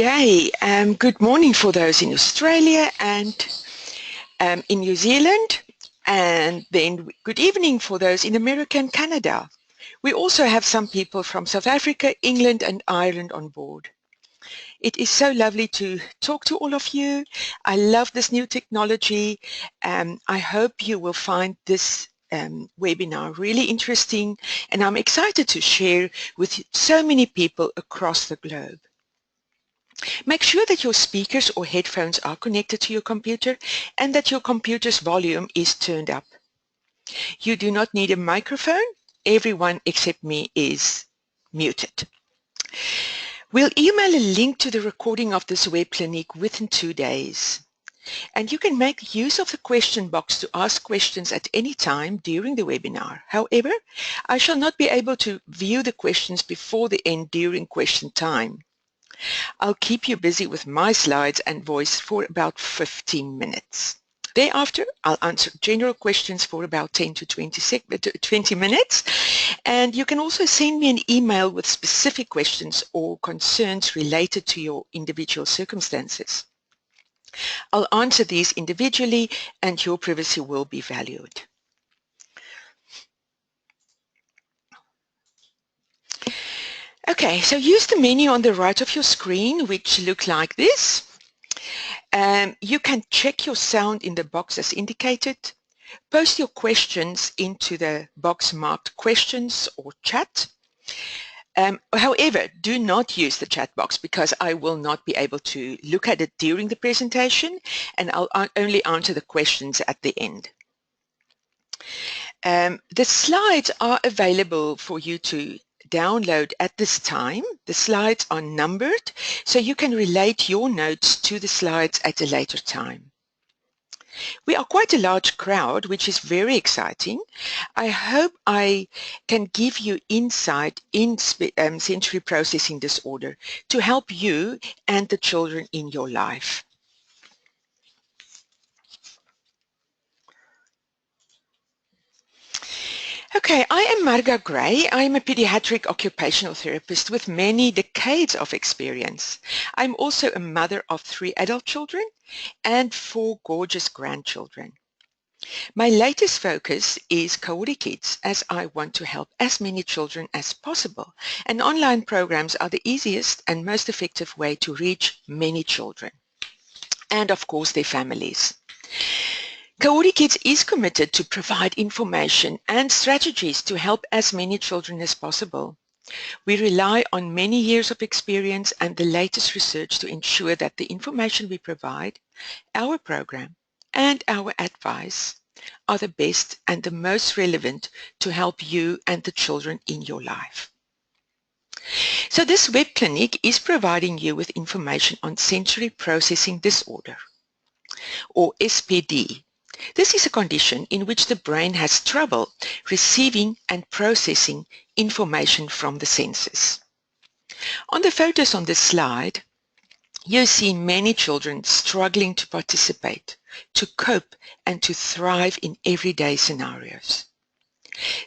day. Good morning for those in Australia and in New Zealand, and then good evening for those in America and Canada. We also have some people from South Africa, England and Ireland on board. It is so lovely to talk to all of you. I love this new technology. I hope you will find this webinar really interesting, and I'm excited to share with so many people across the globe. Make sure that your speakers or headphones are connected to your computer and that your computer's volume is turned up. You do not need a microphone. Everyone except me is muted. We'll email a link to the recording of this web clinic within 2 days. And you can make use of the question box to ask questions at any time during the webinar. However, I shall not be able to view the questions before the end during question time. I'll keep you busy with my slides and voice for about 15 minutes. Thereafter, I'll answer general questions for about 10 to 20 minutes. And you can also send me an email with specific questions or concerns related to your individual circumstances. I'll answer these individually and your privacy will be valued. Okay, so use the menu on the right of your screen, which look like this. You can check your sound in the box as indicated. Post your questions into the box marked questions or chat. However, do not use the chat box because I will not be able to look at it during the presentation, and I'll only answer the questions at the end. The slides are available for you to download at this time. The slides are numbered, so you can relate your notes to the slides at a later time. We are quite a large crowd, which is very exciting. I hope I can give you insight in sensory processing disorder to help you and the children in your life. Okay, I am Marga Grey. I am a pediatric occupational therapist with many decades of experience. I'm also a mother of 3 adult children and 4 gorgeous grandchildren. My latest focus is CoordiKids, as I want to help as many children as possible, and online programs are the easiest and most effective way to reach many children, and of course their families. CoordiKids is committed to provide information and strategies to help as many children as possible. We rely on many years of experience and the latest research to ensure that the information we provide, our program, and our advice are the best and the most relevant to help you and the children in your life. So this web clinic is providing you with information on sensory processing disorder, or SPD. This is a condition in which the brain has trouble receiving and processing information from the senses. On the photos on this slide, you see many children struggling to participate, to cope, and to thrive in everyday scenarios.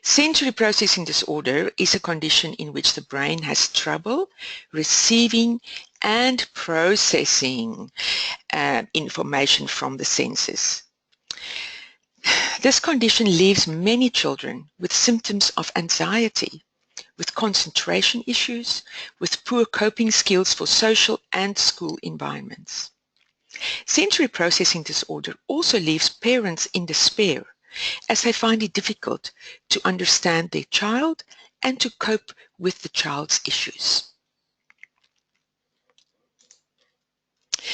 Sensory processing disorder is a condition in which the brain has trouble receiving and processing information from the senses. This condition leaves many children with symptoms of anxiety, with concentration issues, with poor coping skills for social and school environments. Sensory processing disorder also leaves parents in despair as they find it difficult to understand their child and to cope with the child's issues.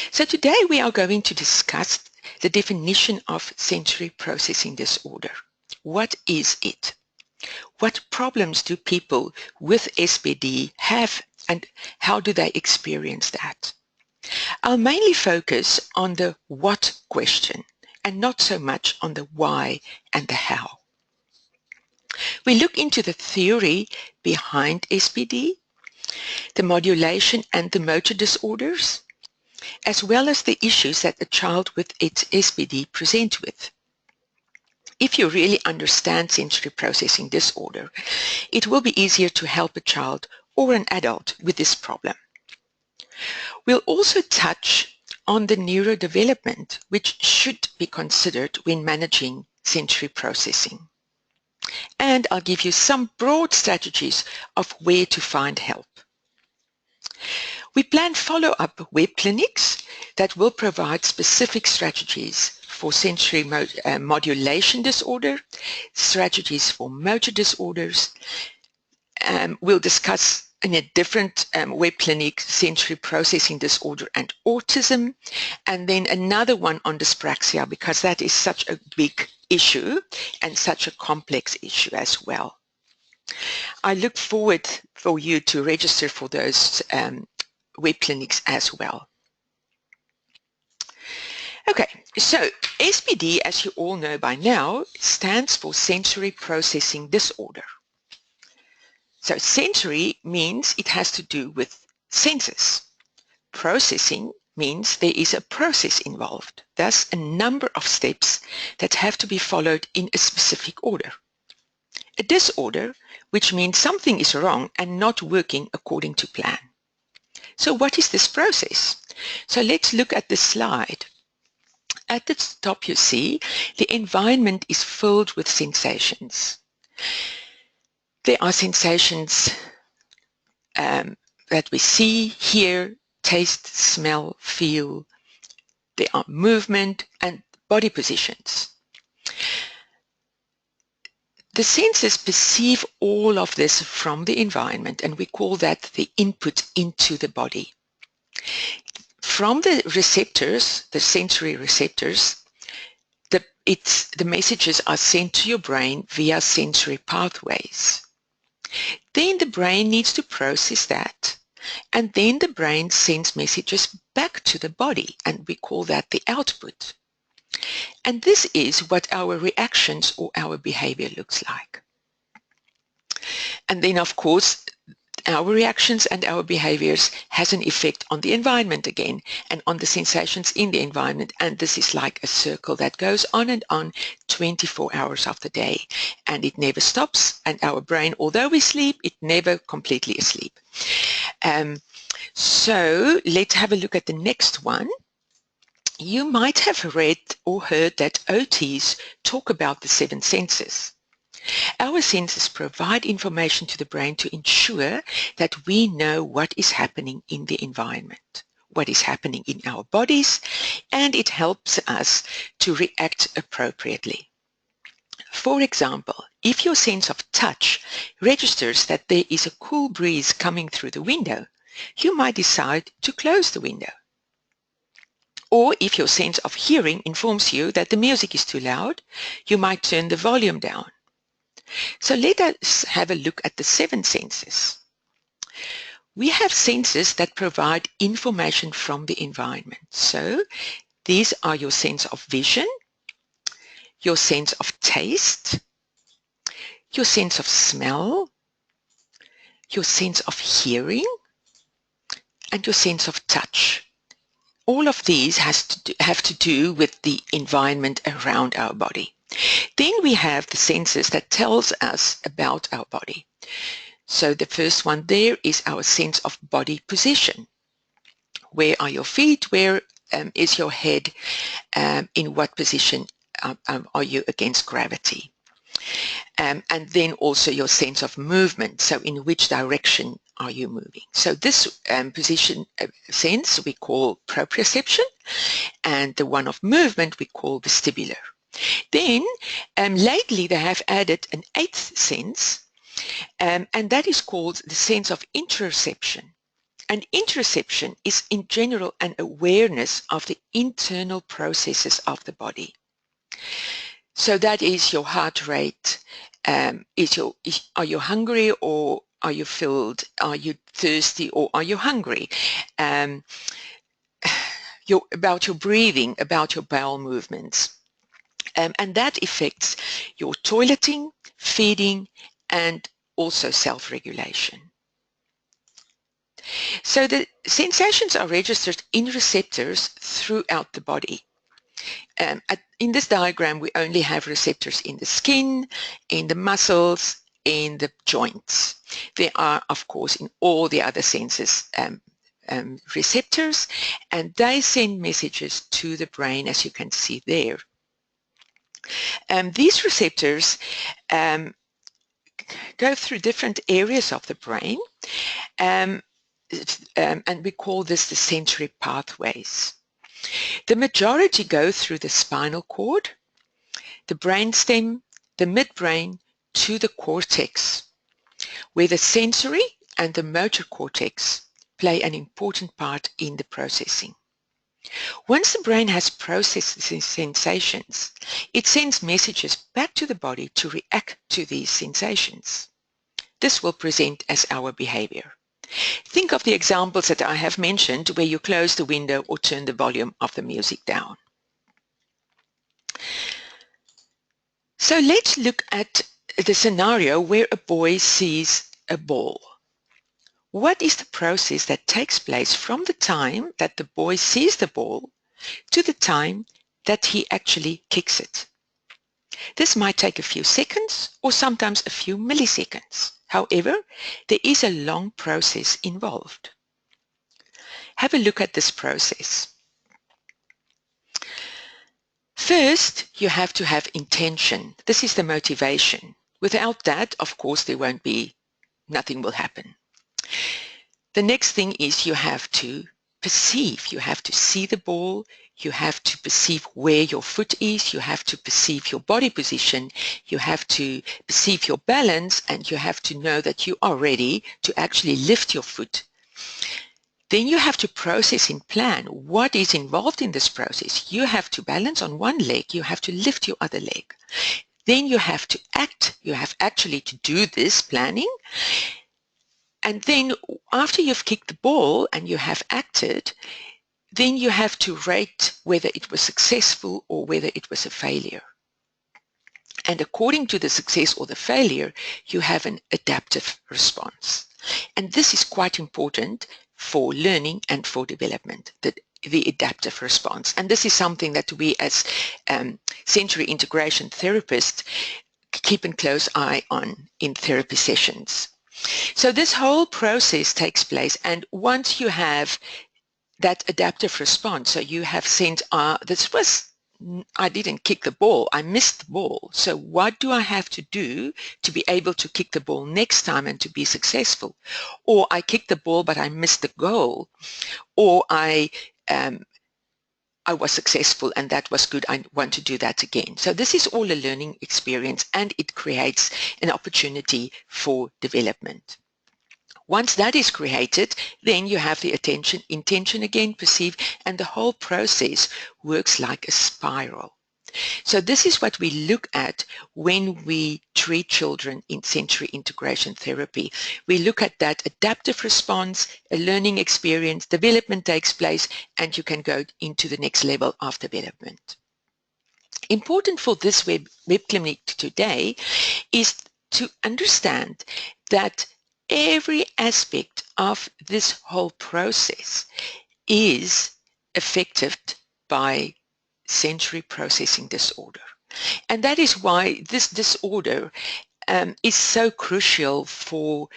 So today we are going to discuss the definition of sensory processing disorder. What is it? What problems do people with SPD have and how do they experience that? I'll mainly focus on the what question and not so much on the why and the how. We look into the theory behind SPD, the modulation and the motor disorders, as well as the issues that a child with its SPD present with. If you really understand sensory processing disorder, it will be easier to help a child or an adult with this problem. We'll also touch on the neurodevelopment, which should be considered when managing sensory processing. And I'll give you some broad strategies of where to find help. We plan follow-up web clinics that will provide specific strategies for sensory modulation disorder, strategies for motor disorders. We'll discuss in a different web clinic sensory processing disorder and autism, and then another one on dyspraxia, because that is such a big issue and such a complex issue as well. I look forward for you to register for those web clinics as well. Okay, so SPD, as you all know by now, stands for sensory processing disorder. So sensory means it has to do with senses. Processing means there is a process involved, thus a number of steps that have to be followed in a specific order. A disorder, which means something is wrong and not working according to plan. So what is this process? So let's look at this slide. At the top you see the environment is filled with sensations. There are sensations that we see, hear, taste, smell, feel. There are movement and body positions. The senses perceive all of this from the environment, and we call that the input into the body. From the receptors, the sensory receptors, the messages are sent to your brain via sensory pathways. Then the brain needs to process that, and then the brain sends messages back to the body, and we call that the output. And this is what our reactions or our behavior looks like. And then, of course, our reactions and our behaviors has an effect on the environment again and on the sensations in the environment. And this is like a circle that goes on and on 24 hours of the day, and it never stops. And our brain, although we sleep, it never completely asleep. So let's have a look at the next one. You might have read or heard that OTs talk about the 7 senses. Our senses provide information to the brain to ensure that we know what is happening in the environment, what is happening in our bodies, and it helps us to react appropriately. For example, if your sense of touch registers that there is a cool breeze coming through the window, you might decide to close the window. Or if your sense of hearing informs you that the music is too loud, you might turn the volume down. So let us have a look at the 7 senses. We have senses that provide information from the environment. So these are your sense of vision, your sense of taste, your sense of smell, your sense of hearing, and your sense of touch. All of these have to do with the environment around our body. Then we have the senses that tells us about our body. So the first one there is our sense of body position. Where are your feet? Where is your head? In what position are you against gravity? And then also your sense of movement. So in which direction are you moving? So this position sense we call proprioception, and the one of movement we call vestibular. Then lately they have added an 8th sense, and that is called the sense of interoception. And interoception is in general an awareness of the internal processes of the body. So that is your heart rate. Are you hungry or are you filled? Are you thirsty or are you hungry? About your breathing, about your bowel movements. And that affects your toileting, feeding, and also self-regulation. So the sensations are registered in receptors throughout the body. In this diagram, we only have receptors in the skin, in the muscles, in the joints. There are, of course, in all the other senses, receptors, and they send messages to the brain, as you can see there. These receptors go through different areas of the brain, and we call this the sensory pathways. The majority go through the spinal cord, the brainstem, the midbrain to the cortex, where the sensory and the motor cortex play an important part in the processing. Once the brain has processed the sensations, it sends messages back to the body to react to these sensations. This will present as our behavior. Think of the examples that I have mentioned where you close the window or turn the volume of the music down. So let's look at the scenario where a boy sees a ball. What is the process that takes place from the time that the boy sees the ball to the time that he actually kicks it? This might take a few seconds or sometimes a few milliseconds. However, there is a long process involved. Have a look at this process. First, you have to have intention. This is the motivation. Without that, of course, nothing will happen. The next thing is you have to perceive. You have to see the ball. You have to perceive where your foot is. You have to perceive your body position. You have to perceive your balance, and you have to know that you are ready to actually lift your foot. Then you have to process and plan what is involved in this process. You have to balance on one leg. You have to lift your other leg. Then you have to act. You have actually to do this planning. And then after you've kicked the ball and you have acted, then you have to rate whether it was successful or whether it was a failure. And according to the success or the failure, you have an adaptive response. And this is quite important for learning and for development, the adaptive response. And this is something that we as sensory integration therapists keep a close eye on in therapy sessions. So this whole process takes place, and once you have that adaptive response, so you have sent, I didn't kick the ball, I missed the ball. So what do I have to do to be able to kick the ball next time and to be successful? Or I kicked the ball but I missed the goal, or I was successful and that was good, I want to do that again. So this is all a learning experience, and it creates an opportunity for development. Once that is created, then you have the intention again, perceive, and the whole process works like a spiral. So this is what we look at when we treat children in sensory integration therapy. We look at that adaptive response, a learning experience, development takes place, and you can go into the next level of development. Important for this web clinic today is to understand that every aspect of this whole process is affected by sensory processing disorder. And that is why this disorder is so crucial for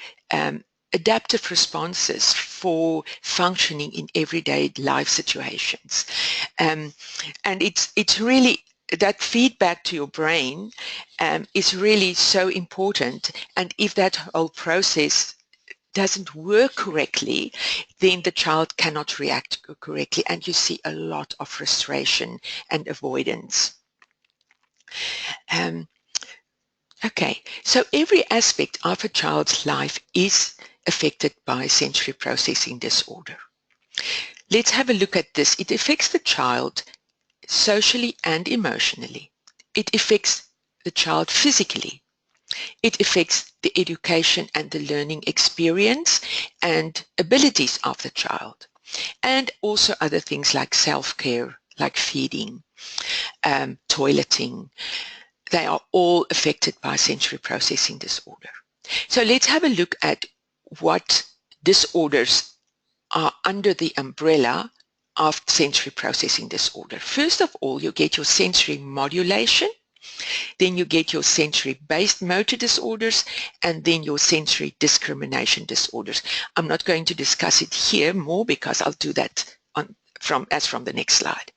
adaptive responses, for functioning in everyday life situations. And it's really, that feedback to your brain is really so important. And if that whole process doesn't work correctly, then the child cannot react correctly, and you see a lot of frustration and avoidance. Okay, so every aspect of a child's life is affected by sensory processing disorder. Let's have a look at this. It affects the child socially and emotionally. It affects the child physically. It affects the education and the learning experience and abilities of the child, and also other things like self-care, like feeding, toileting. They are all affected by sensory processing disorder. So let's have a look at what disorders are under the umbrella of sensory processing disorder. First of all, you get your sensory modulation, Then you get your sensory-based motor disorders, and then your sensory discrimination disorders. I'm not going to discuss it here more because I'll do that from the next slide.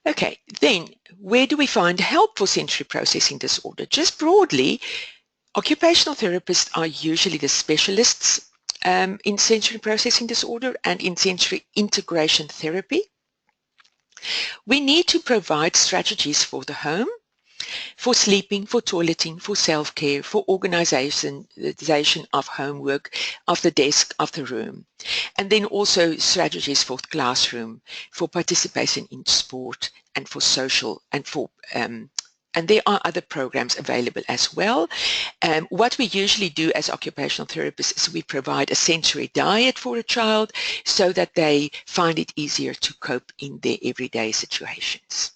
Okay, then where do we find help for sensory processing disorder? Just broadly, occupational therapists are usually the specialists in sensory processing disorder and in sensory integration therapy. We need to provide strategies for the home, for sleeping, for toileting, for self-care, for organization of homework, of the desk, of the room, and then also strategies for the classroom, for participation in sport, and for social, and there are other programs available as well. What we usually do as occupational therapists is we provide a sensory diet for a child so that they find it easier to cope in their everyday situations.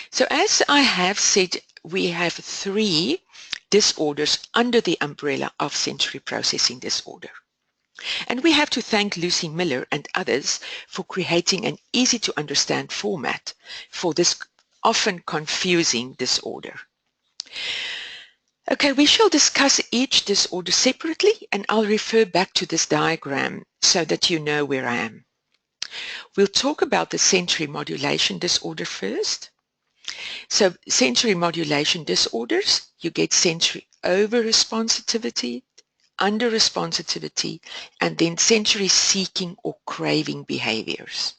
So as I have said, we have 3 disorders under the umbrella of sensory processing disorder. And we have to thank Lucy Miller and others for creating an easy to understand format for this often confusing disorder. Okay, we shall discuss each disorder separately, and I'll refer back to this diagram so that you know where I am. We'll talk about the sensory modulation disorder first. So sensory modulation disorders, you get sensory over-responsitivity, under-responsitivity, and then sensory seeking or craving behaviors,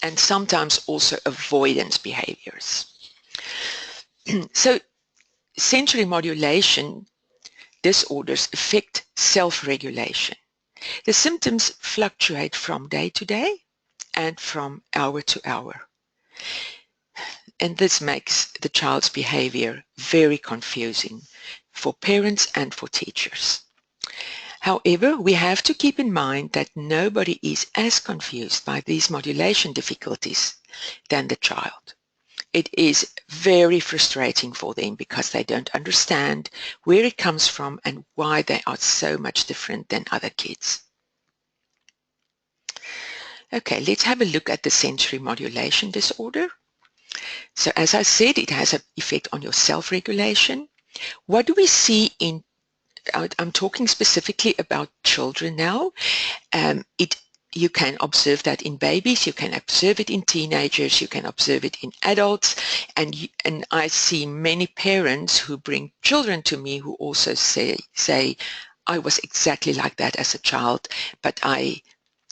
and sometimes also avoidance behaviors. So sensory modulation disorders affect self-regulation. The symptoms fluctuate from day to day and from hour to hour. And this makes the child's behavior very confusing for parents and for teachers. However, we have to keep in mind that nobody is as confused by these modulation difficulties than the child. It is very frustrating for them because they don't understand where it comes from and why they are so much different than other kids. Okay, let's have a look at the sensory modulation disorder. So as I said, it has an effect on your self-regulation. What do we see in, I'm talking specifically about children now. You can observe that in babies, you can observe it in teenagers, you can observe it in adults, and I see many parents who bring children to me who also say, I was exactly like that as a child, but I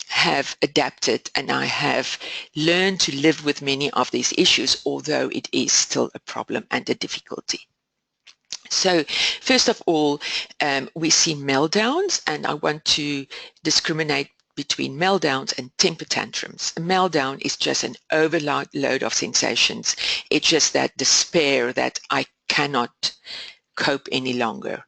have adapted and I have learned to live with many of these issues, although it is still a problem and a difficulty. So first of all, we see meltdowns, and I want to discriminate between meltdowns and temper tantrums. A meltdown is just an overload of sensations. It's just that despair that I cannot cope any longer.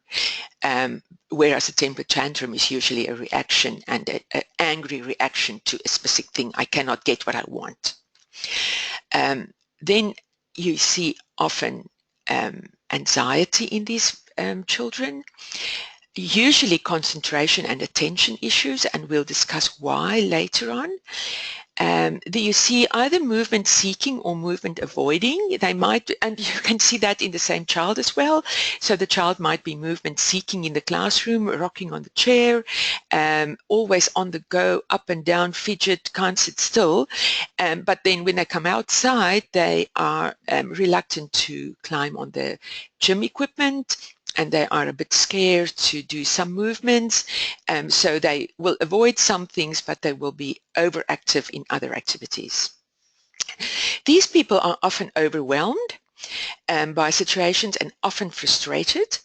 Whereas a temper tantrum is usually a reaction, and an angry reaction to a specific thing. I cannot get what I want. Then you see often anxiety in these children, usually concentration and attention issues, and we'll discuss why later on. You see either movement seeking or movement avoiding. They might, and you can see that in the same child as well. So the child might be movement seeking in the classroom, rocking on the chair, always on the go, up and down, fidget, can't sit still. But then when they come outside, they are reluctant to climb on the gym equipment, and they are a bit scared to do some movements. So they will avoid some things, but they will be overactive in other activities. These people are often overwhelmed by situations and often frustrated,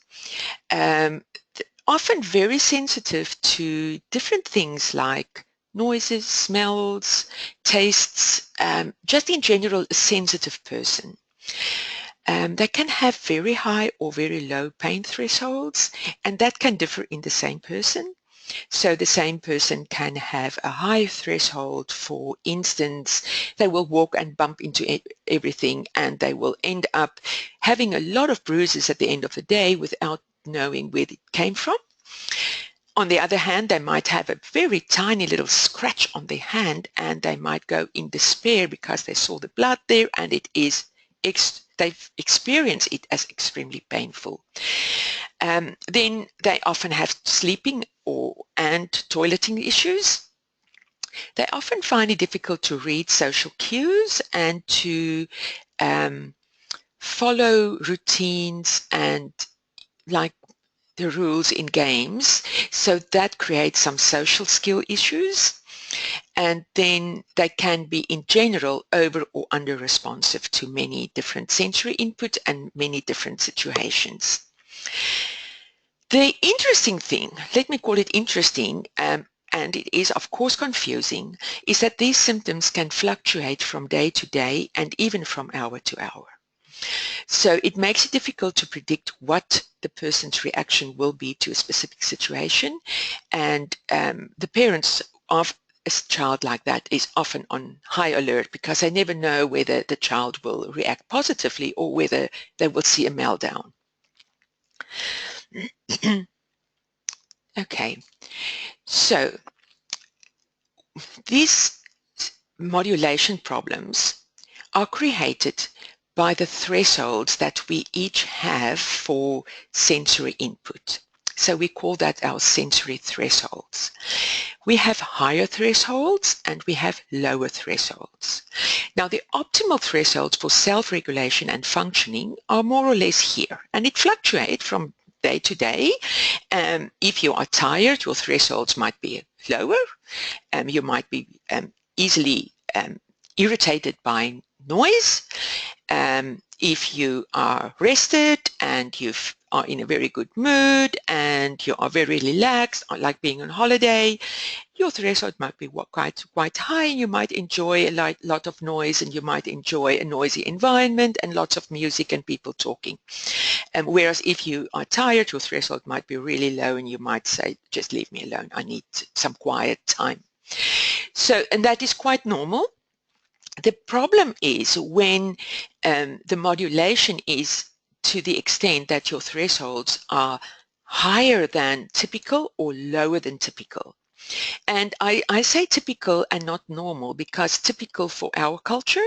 often very sensitive to different things like noises, smells, tastes, just in general a sensitive person. They can have very high or very low pain thresholds, and that can differ in the same person. So the same person can have a high threshold. For instance, they will walk and bump into everything, and they will end up having a lot of bruises at the end of the day without knowing where it came from. On the other hand, they might have a very tiny little scratch on their hand and they might go in despair because they saw the blood there and they've experienced it as extremely painful. Then they often have sleeping and toileting issues. They often find it difficult to read social cues and to follow routines and like the rules in games. So that creates some social skill issues. And then they can be in general over or under responsive to many different sensory input and many different situations. The interesting thing, let me call it interesting, and it is of course confusing, is that these symptoms can fluctuate from day to day and even from hour to hour. So it makes it difficult to predict what the person's reaction will be to a specific situation, and the parents of a child like that is often on high alert because they never know whether the child will react positively or whether they will see a meltdown. Okay, so these modulation problems are created by the thresholds that we each have for sensory input. So we call that our sensory thresholds. We have higher thresholds and we have lower thresholds. Now the optimal thresholds for self-regulation and functioning are more or less here, and it fluctuates from day to day. If you are tired, your thresholds might be lower. You might be easily irritated by noise. If you are rested and you are in a very good mood and you are very relaxed, like being on holiday, your threshold might be quite high, and you might enjoy a lot of noise, and you might enjoy a noisy environment and lots of music and people talking. Whereas if you are tired, your threshold might be really low and you might say, just leave me alone, I need some quiet time. So, and that is quite normal. The problem is when the modulation is to the extent that your thresholds are higher than typical or lower than typical. And I say typical and not normal because typical for our culture,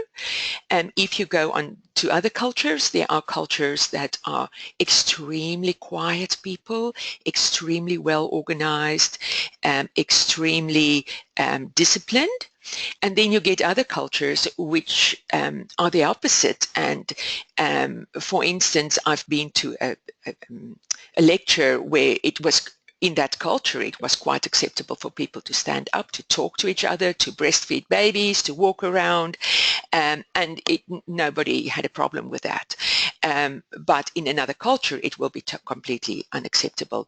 if you go on to other cultures, there are cultures that are extremely quiet people, extremely well organized, extremely disciplined. And then you get other cultures which are the opposite. And for instance, I've been to a lecture where it was in that culture, it was quite acceptable for people to stand up, to talk to each other, to breastfeed babies, to walk around, and nobody had a problem with that. But in another culture, it will be completely unacceptable.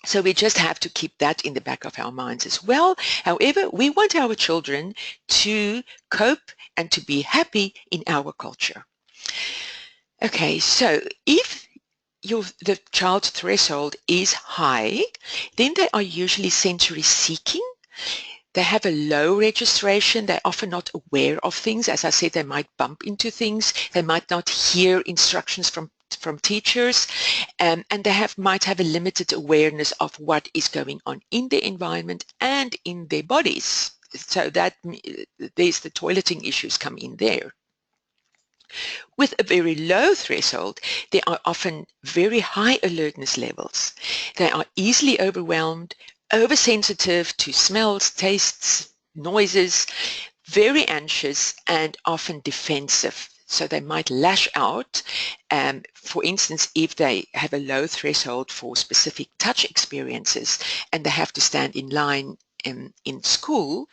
So we just have to keep that in the back of our minds as well. However, we want our children to cope and to be happy in our culture. Okay, so if the child's threshold is high, then they are usually sensory seeking. They have a low registration. They're often not aware of things. As I said, they might bump into things. They might not hear instructions from teachers, and they might have a limited awareness of what is going on in their environment and in their bodies. So that there's the toileting issues come in there. With a very low threshold, there are often very high alertness levels. They are easily overwhelmed, oversensitive to smells, tastes, noises, very anxious, and often defensive. So they might lash out. For instance, if they have a low threshold for specific touch experiences and they have to stand in line in school,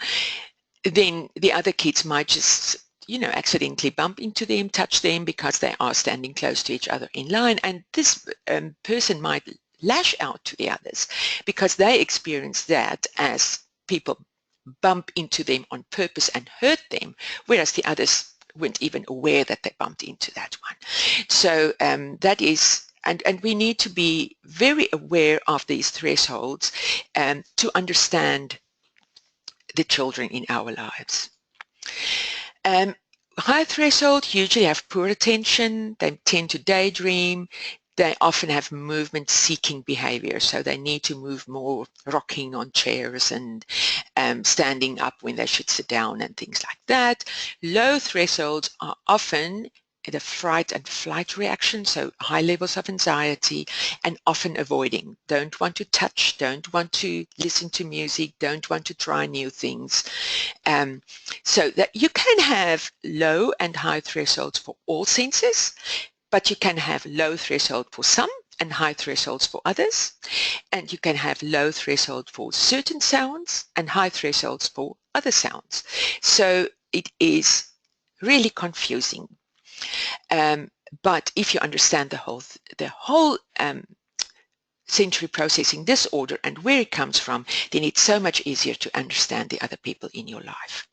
then the other kids might just accidentally bump into them, touch them because they are standing close to each other in line. And this person might lash out to the others because they experience that as people bump into them on purpose and hurt them, whereas the others weren't even aware that they bumped into that one. So that is, and we need to be very aware of these thresholds to understand the children in our lives. High threshold usually have poor attention. They tend to daydream. They often have movement-seeking behavior, so they need to move more, rocking on chairs and standing up when they should sit down and things like that. Low thresholds are often the fright and flight reaction, so high levels of anxiety, and often avoiding. Don't want to touch, don't want to listen to music, don't want to try new things. So that you can have low and high thresholds for all senses, but you can have low threshold for some and high thresholds for others. And you can have low threshold for certain sounds and high thresholds for other sounds. So it is really confusing. But if you understand the whole sensory processing disorder and where it comes from, then it's so much easier to understand the other people in your life.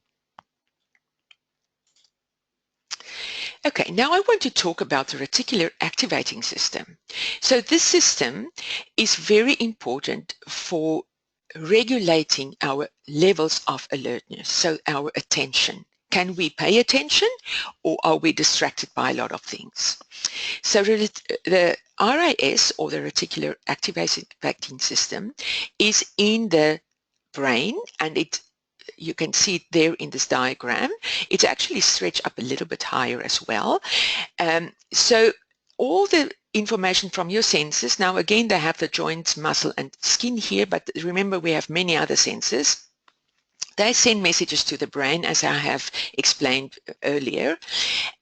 Okay, now I want to talk about the reticular activating system. So this system is very important for regulating our levels of alertness, so our attention. Can we pay attention, or are we distracted by a lot of things? So the RAS, or the reticular activating system, is in the brain, and you can see it there in this diagram. It's actually stretched up a little bit higher as well. So all the information from your senses, now again they have the joints, muscle and skin here, but remember we have many other senses. They send messages to the brain, as I have explained earlier,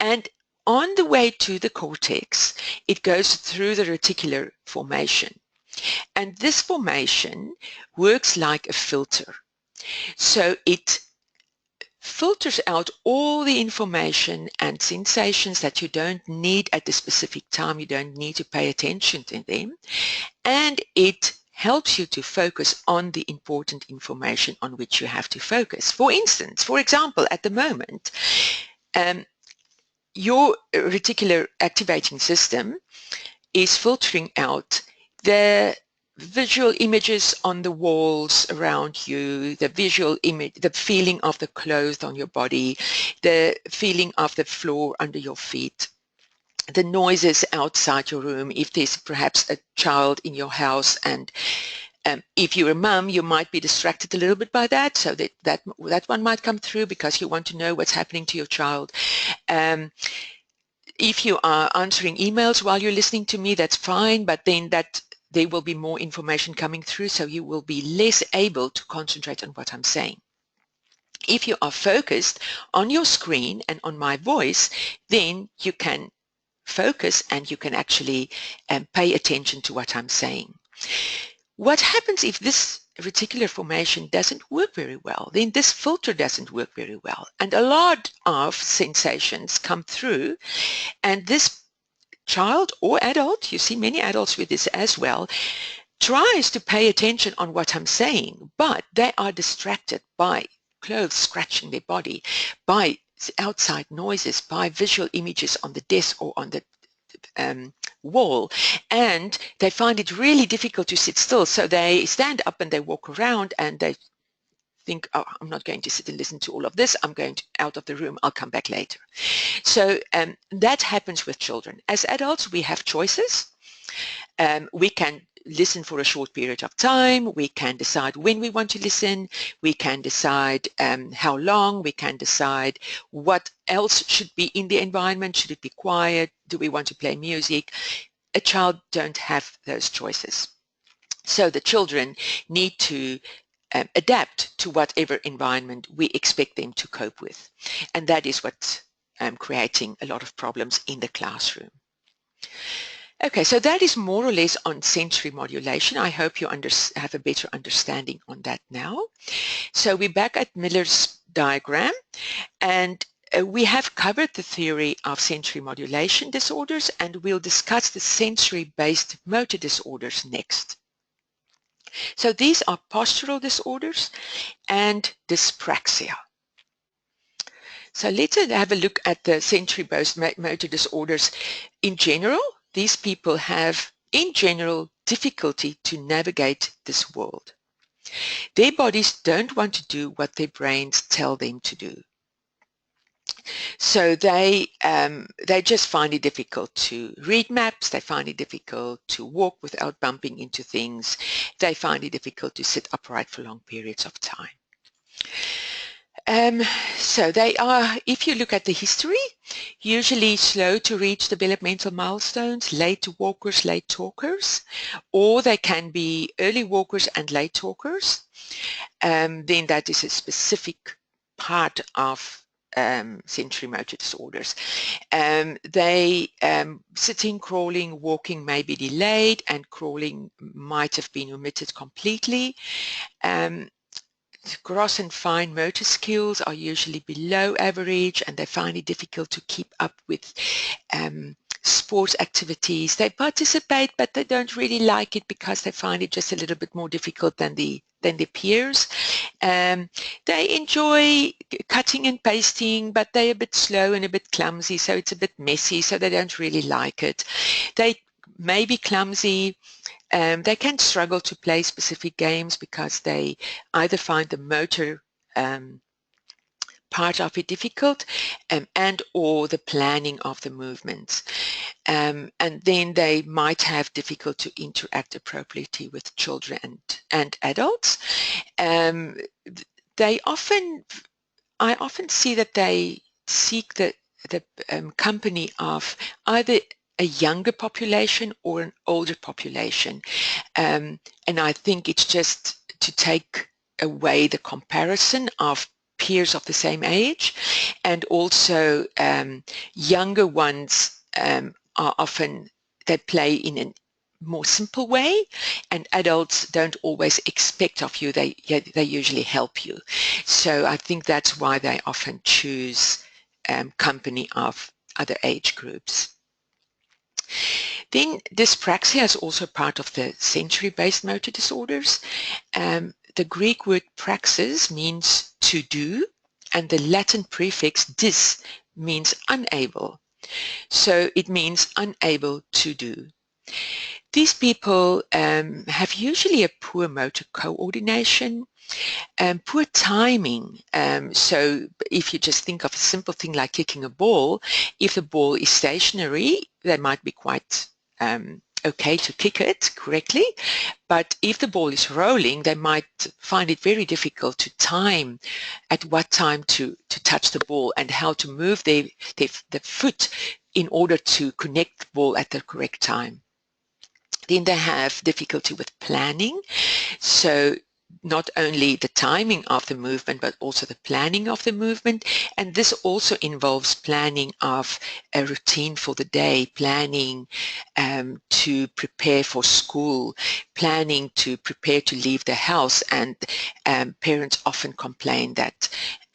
and on the way to the cortex, it goes through the reticular formation. And this formation works like a filter. So it filters out all the information and sensations that you don't need at the specific time. You don't need to pay attention to them. And it helps you to focus on the important information on which you have to focus. For instance, for example, at the moment, your reticular activating system is filtering out the visual images on the walls around you, the visual image, the feeling of the clothes on your body, the feeling of the floor under your feet, the noises outside your room, if there's perhaps a child in your house, and if you're a mum, you might be distracted a little bit by that, so that one might come through because you want to know what's happening to your child. If you are answering emails while you're listening to me, that's fine, but then there will be more information coming through, so you will be less able to concentrate on what I'm saying. If you are focused on your screen and on my voice, then you can focus and you can actually pay attention to what I'm saying. What happens if this reticular formation doesn't work very well? Then this filter doesn't work very well, and a lot of sensations come through, and this child or adult, you see many adults with this as well, tries to pay attention on what I'm saying, but they are distracted by clothes scratching their body, by outside noises, by visual images on the desk or on the wall, and they find it really difficult to sit still, so they stand up and they walk around and they think, oh, I'm not going to sit and listen to all of this, I'm going out of the room, I'll come back later. So that happens with children. As adults, we have choices. We can listen for a short period of time, we can decide when we want to listen, we can decide how long, we can decide what else should be in the environment, should it be quiet, do we want to play music. A child don't have those choices. So the children need to adapt to whatever environment we expect them to cope with. And that is what's creating a lot of problems in the classroom. Okay, so that is more or less on sensory modulation. I hope you have a better understanding on that now. So we're back at Miller's diagram, and we have covered the theory of sensory modulation disorders, and we'll discuss the sensory-based motor disorders next. So these are postural disorders and dyspraxia. So let's have a look at the sensory-based motor disorders. In general, these people have, in general, difficulty to navigate this world. Their bodies don't want to do what their brains tell them to do. So they just find it difficult to read maps, they find it difficult to walk without bumping into things, they find it difficult to sit upright for long periods of time. Um, so they are, if you look at the history, usually slow to reach developmental milestones, late walkers, late talkers, or they can be early walkers and late talkers. Then that is a specific part of sensory motor disorders. Sitting, crawling, walking may be delayed, and crawling might have been omitted completely. Gross and fine motor skills are usually below average, and they find it difficult to keep up with sports activities. They participate, but they don't really like it because they find it just a little bit more difficult than their peers. They enjoy cutting and pasting, but they're a bit slow and a bit clumsy, so it's a bit messy, so they don't really like it. They may be clumsy. They can struggle to play specific games because they either find the motor part of it difficult and or the planning of the movements. And then they might have difficulty to interact appropriately with children and adults. I often see that they seek the company of either a younger population or an older population. And I think it's just to take away the comparison of peers of the same age, and also younger ones are often, they play in a more simple way, and adults don't always expect of you, they usually help you. So I think that's why they often choose company of other age groups. Then dyspraxia is also part of the sensory-based motor disorders. The Greek word praxis means to do, and the Latin prefix dis means unable. So it means unable to do. These people have usually a poor motor coordination, poor timing. So if you just think of a simple thing like kicking a ball, if the ball is stationary, they might be quite okay to kick it correctly, but if the ball is rolling, they might find it very difficult to time at what time to touch the ball and how to move the foot in order to connect the ball at the correct time. Then they have difficulty with planning. So not only the timing of the movement, but also the planning of the movement. And this also involves planning of a routine for the day, planning to prepare for school, planning to prepare to leave the house. And parents often complain that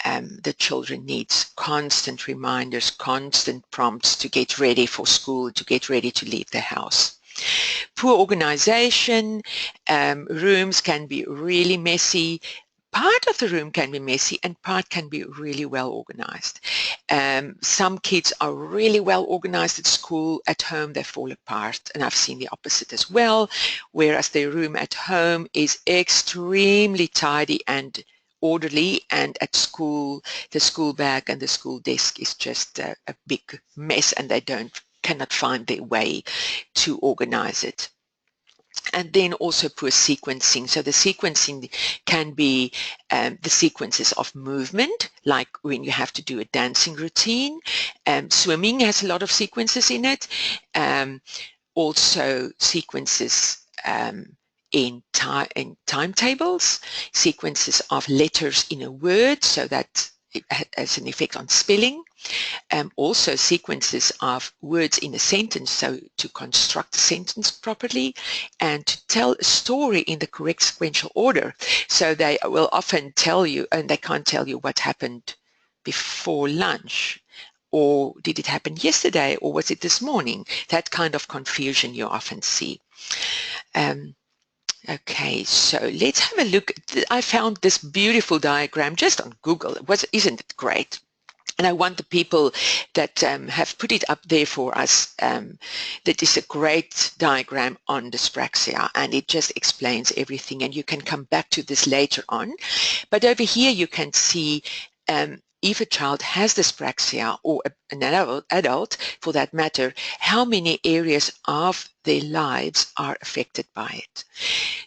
the children needs constant reminders, constant prompts to get ready for school, to get ready to leave the house. Poor organization, rooms can be really messy. Part of the room can be messy and part can be really well organized. Some kids are really well organized at school. At home they fall apart, and I've seen the opposite as well, whereas their room at home is extremely tidy and orderly, and at school the school bag and the school desk is just a big mess, and they cannot find their way to organize it. And then also poor sequencing. So the sequencing can be the sequences of movement, like when you have to do a dancing routine. Swimming has a lot of sequences in it. Also sequences in timetables, sequences of letters in a word, so that it has an effect on spelling. Also sequences of words in a sentence, so to construct a sentence properly and to tell a story in the correct sequential order. So they will often tell you, and they can't tell you what happened before lunch, or did it happen yesterday, or was it this morning? That kind of confusion you often see. Okay, so let's have a look. I found this beautiful diagram just on Google. Isn't it great? And I want the people that have put it up there for us, that is a great diagram on dyspraxia, and it just explains everything, and you can come back to this later on. But over here you can see if a child has dyspraxia, or an adult for that matter, how many areas of their lives are affected by it.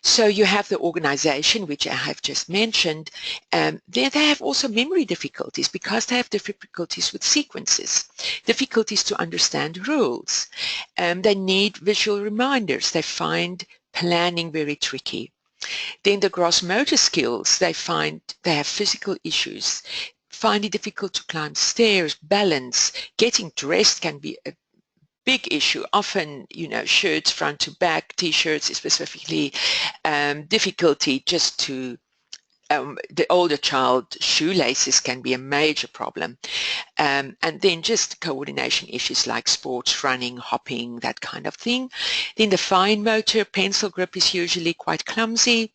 So you have the organization, which I have just mentioned. They have also memory difficulties because they have difficulties with sequences, difficulties to understand rules. They need visual reminders. They find planning very tricky. Then the gross motor skills, they find they have physical issues, find it difficult to climb stairs, balance, getting dressed can be a big issue. Often, shirts front to back, t-shirts specifically, difficulty just to, the older child, shoelaces can be a major problem. And then just coordination issues like sports, running, hopping, that kind of thing. Then the fine motor, pencil grip is usually quite clumsy.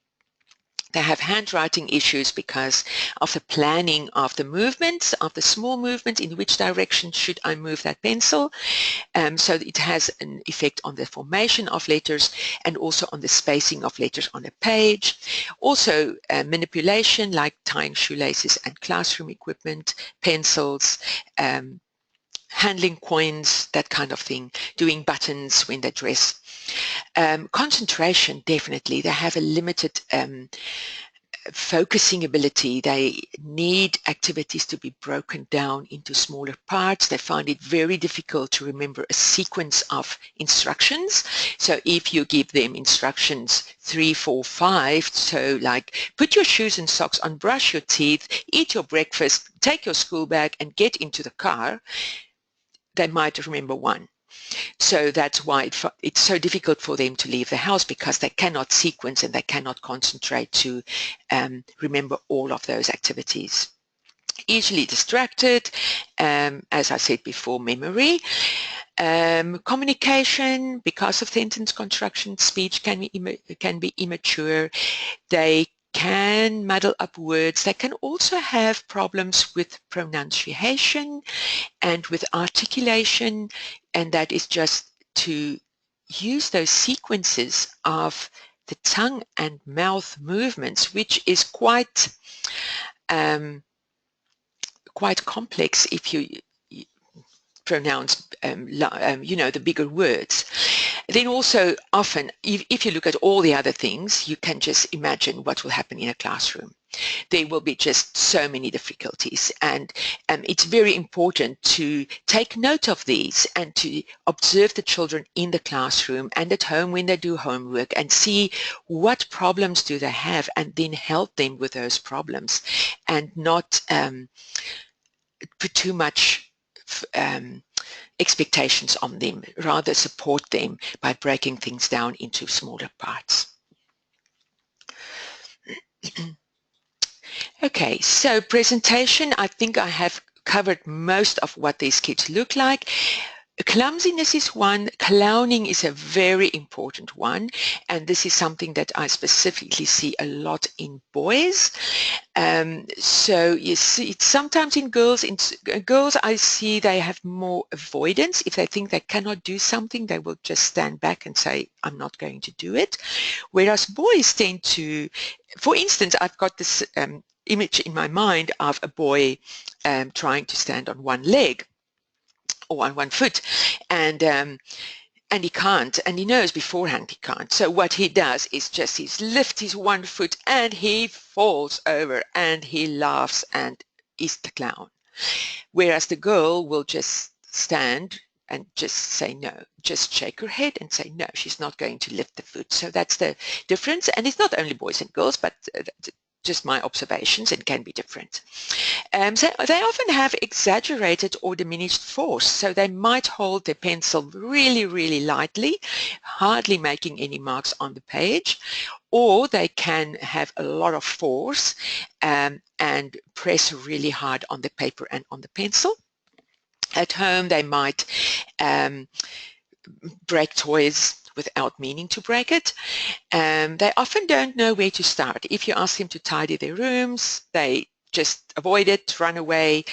They have handwriting issues because of the planning of the movements, of the small movements, in which direction should I move that pencil. So it has an effect on the formation of letters and also on the spacing of letters on a page. Also manipulation like tying shoelaces and classroom equipment, pencils, handling coins, that kind of thing, doing buttons when they dress. Concentration, definitely. They have a limited focusing ability. They need activities to be broken down into smaller parts. They find it very difficult to remember a sequence of instructions. So if you give them instructions 3, 4, 5, so like put your shoes and socks on, brush your teeth, eat your breakfast, take your school bag and get into the car, they might remember one. So that's why it's so difficult for them to leave the house, because they cannot sequence and they cannot concentrate to remember all of those activities. Easily distracted, as I said before, memory. Communication, because of sentence construction, speech can be immature. They can muddle up words. They can also have problems with pronunciation and with articulation, and that is just to use those sequences of the tongue and mouth movements, which is quite complex if you pronounce the bigger words. Then also often, if you look at all the other things, you can just imagine what will happen in a classroom. There will be just so many difficulties, and it's very important to take note of these and to observe the children in the classroom and at home when they do homework and see what problems do they have, and then help them with those problems, and not put too much expectations on them, rather support them by breaking things down into smaller parts. Okay, so presentation, I think I have covered most of what these kids look like. Clumsiness is one, clowning is a very important one, and this is something that I specifically see a lot in boys. So you see it sometimes in girls. In girls, I see they have more avoidance. If they think they cannot do something, they will just stand back and say, I'm not going to do it. Whereas boys tend to, for instance, I've got this image in my mind of a boy trying to stand on one leg or on one foot, and he can't, and he knows beforehand he can't. So what he does is just he lifts his one foot and he falls over and he laughs and is the clown. Whereas the girl will just stand and just say no, just shake her head and say no, she's not going to lift the foot. So that's the difference, and it's not only boys and girls, but just my observations, and can be different. So they often have exaggerated or diminished force, so they might hold their pencil really, really lightly, hardly making any marks on the page, or they can have a lot of force and press really hard on the paper and on the pencil. At home, they might break toys without meaning to break it. They often don't know where to start. If you ask them to tidy their rooms, they just avoid it, run away.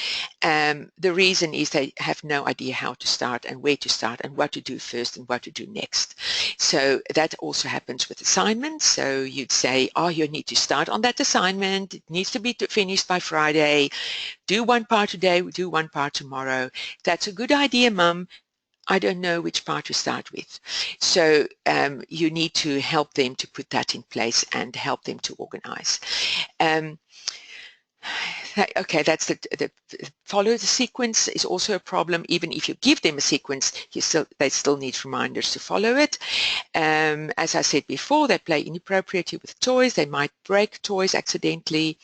The reason is they have no idea how to start and where to start and what to do first and what to do next. So that also happens with assignments. So you'd say, oh, you need to start on that assignment. It needs to be finished by Friday. Do one part today, do one part tomorrow. That's a good idea, Mum. I don't know which part to start with. So you need to help them to put that in place and help them to organize. Okay, that's the follow the sequence is also a problem. Even if you give them a sequence, they still need reminders to follow it. As I said before, they play inappropriately with toys. They might break toys accidentally.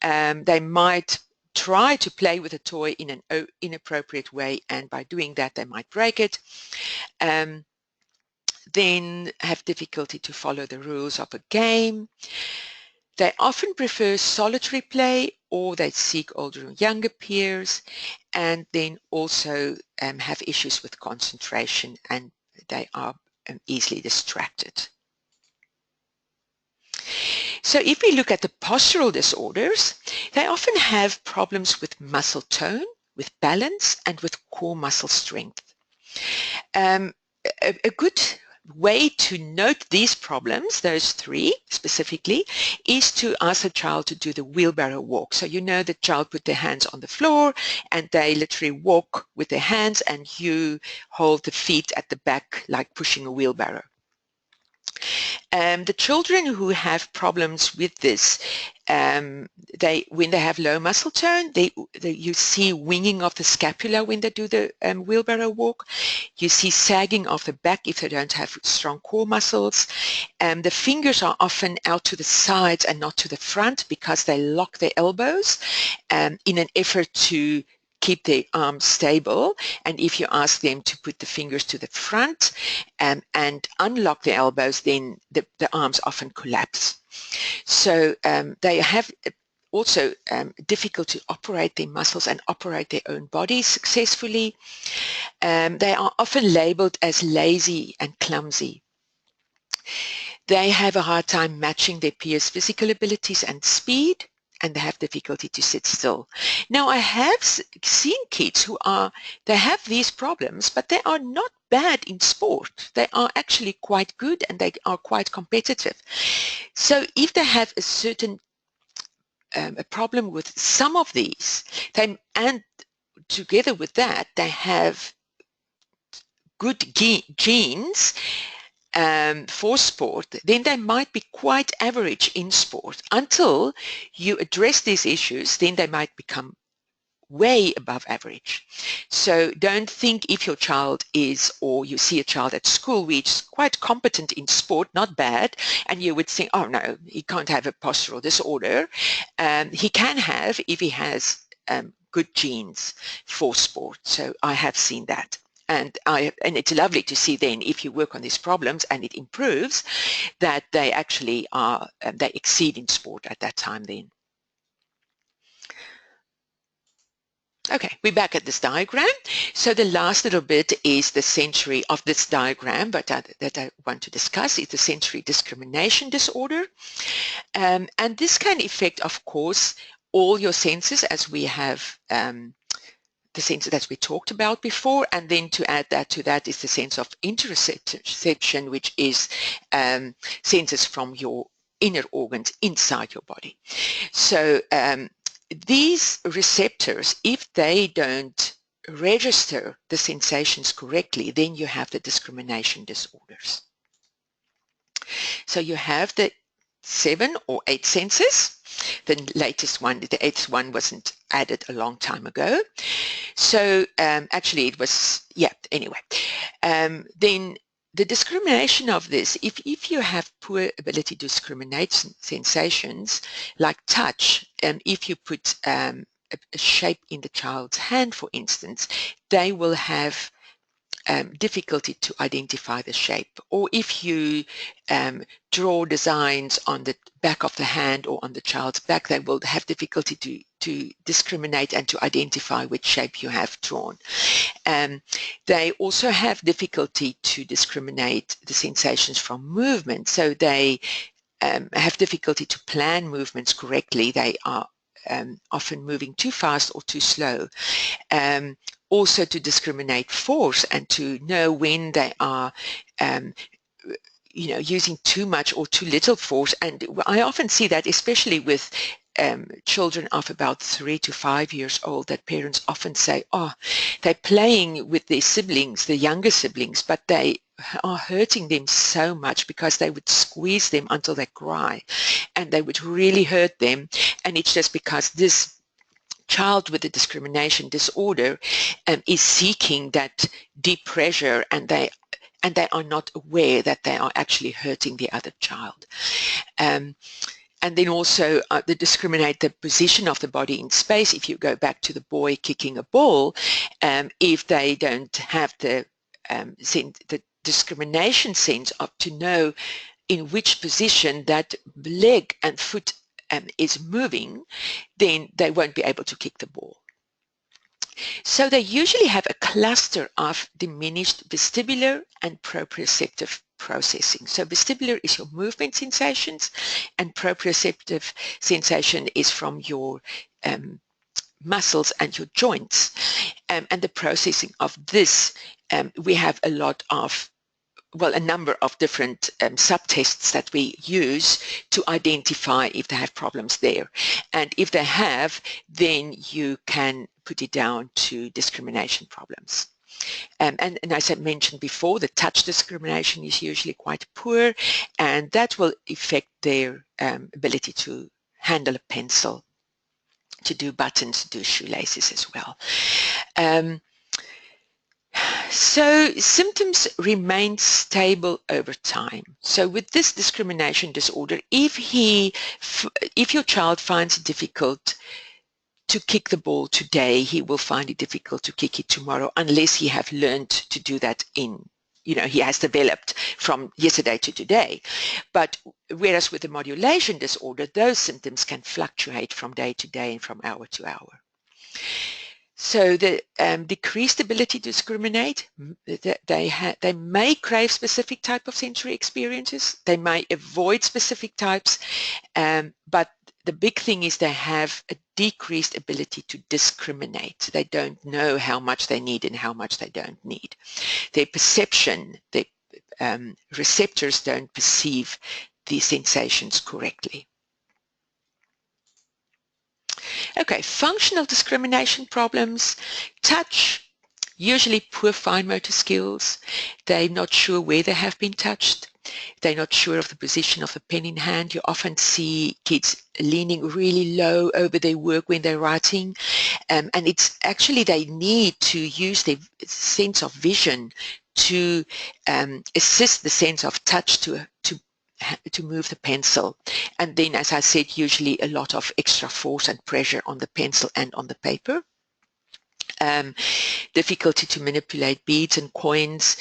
They might try to play with a toy in an inappropriate way, and by doing that, they might break it. Then have difficulty to follow the rules of a game. They often prefer solitary play, or they seek older or younger peers, and then also have issues with concentration, and they are easily distracted. So if we look at the postural disorders, they often have problems with muscle tone, with balance, and with core muscle strength. A good way to note these problems, those three specifically, is to ask a child to do the wheelbarrow walk. So you know the child put their hands on the floor and they literally walk with their hands, and you hold the feet at the back like pushing a wheelbarrow. The children who have problems with this, when they have low muscle tone, you see winging of the scapula when they do the wheelbarrow walk. You see sagging of the back if they don't have strong core muscles. The fingers are often out to the sides and not to the front because they lock their elbows in an effort to keep their arms stable. And if you ask them to put the fingers to the front and unlock the elbows, then the arms often collapse. So they have also difficult to operate their muscles and operate their own bodies successfully. They are often labeled as lazy and clumsy. They have a hard time matching their peers' physical abilities and speed, and they have difficulty to sit still. Now, I have seen kids they have these problems, but they are not bad in sport. They are actually quite good and they are quite competitive. So if they have a certain a problem with some of these, and together with that, they have good genes for sport, then they might be quite average in sport. Until you address these issues, then they might become way above average. So don't think if your child is, or you see a child at school which is quite competent in sport, not bad, and you would think, oh no, he can't have a postural disorder. He can have if he has good genes for sport. So I have seen that. And it's lovely to see then if you work on these problems and it improves, that they actually are, they exceed in sport at that time then. Okay, we're back at this diagram. So the last little bit is the sensory of this diagram, but that I want to discuss is the sensory discrimination disorder. And this can affect, of course, all your senses, as we have the sense that we talked about before, and then to add that to that is the sense of interoception, which is senses from your inner organs inside your body. So these receptors, if they don't register the sensations correctly, then you have the discrimination disorders. So you have the 7 or 8 senses. The latest one, the 8th one, wasn't added a long time ago. So actually it was, yeah, anyway. Then the discrimination of this, if you have poor ability to discriminate sensations like touch, if you put a shape in the child's hand, for instance, they will have difficulty to identify the shape. Or if you draw designs on the back of the hand or on the child's back, they will have difficulty to discriminate and to identify which shape you have drawn. They also have difficulty to discriminate the sensations from movement. So they have difficulty to plan movements correctly. They are often moving too fast or too slow. Also to discriminate force and to know when they are using too much or too little force. And I often see that, especially with children of about 3 to 5 years old, that parents often say, oh, they're playing with their siblings, the younger siblings, but they are hurting them so much because they would squeeze them until they cry, and they would really hurt them. And it's just because this child with a discrimination disorder is seeking that deep pressure, and they are not aware that they are actually hurting the other child. And then also the discriminate the position of the body in space. If you go back to the boy kicking a ball, if they don't have the discrimination sense of to know in which position that leg and foot is moving, then they won't be able to kick the ball. So they usually have a cluster of diminished vestibular and proprioceptive processing. So vestibular is your movement sensations, and proprioceptive sensation is from your muscles and your joints. And the processing of this, we have a lot of a number of different subtests that we use to identify if they have problems there. And if they have, then you can put it down to discrimination problems. And as I mentioned before, the touch discrimination is usually quite poor, and that will affect their ability to handle a pencil, to do buttons, to do shoelaces as well. So symptoms remain stable over time. So with this discrimination disorder, if your child finds it difficult to kick the ball today, he will find it difficult to kick it tomorrow, unless he have learned to do that he has developed from yesterday to today. But whereas with the modulation disorder, those symptoms can fluctuate from day to day and from hour to hour. So the decreased ability to discriminate, they may crave specific type of sensory experiences. They may avoid specific types, but the big thing is they have a decreased ability to discriminate. They don't know how much they need and how much they don't need. Their perception, their receptors don't perceive the sensations correctly. Okay, functional discrimination problems. Touch, usually poor fine motor skills. They're not sure where they have been touched. They're not sure of the position of the pen in hand. You often see kids leaning really low over their work when they're writing. And it's actually they need to use their sense of vision to assist the sense of touch to move the pencil. And then, as I said, usually a lot of extra force and pressure on the pencil and on the paper. Difficulty to manipulate beads and coins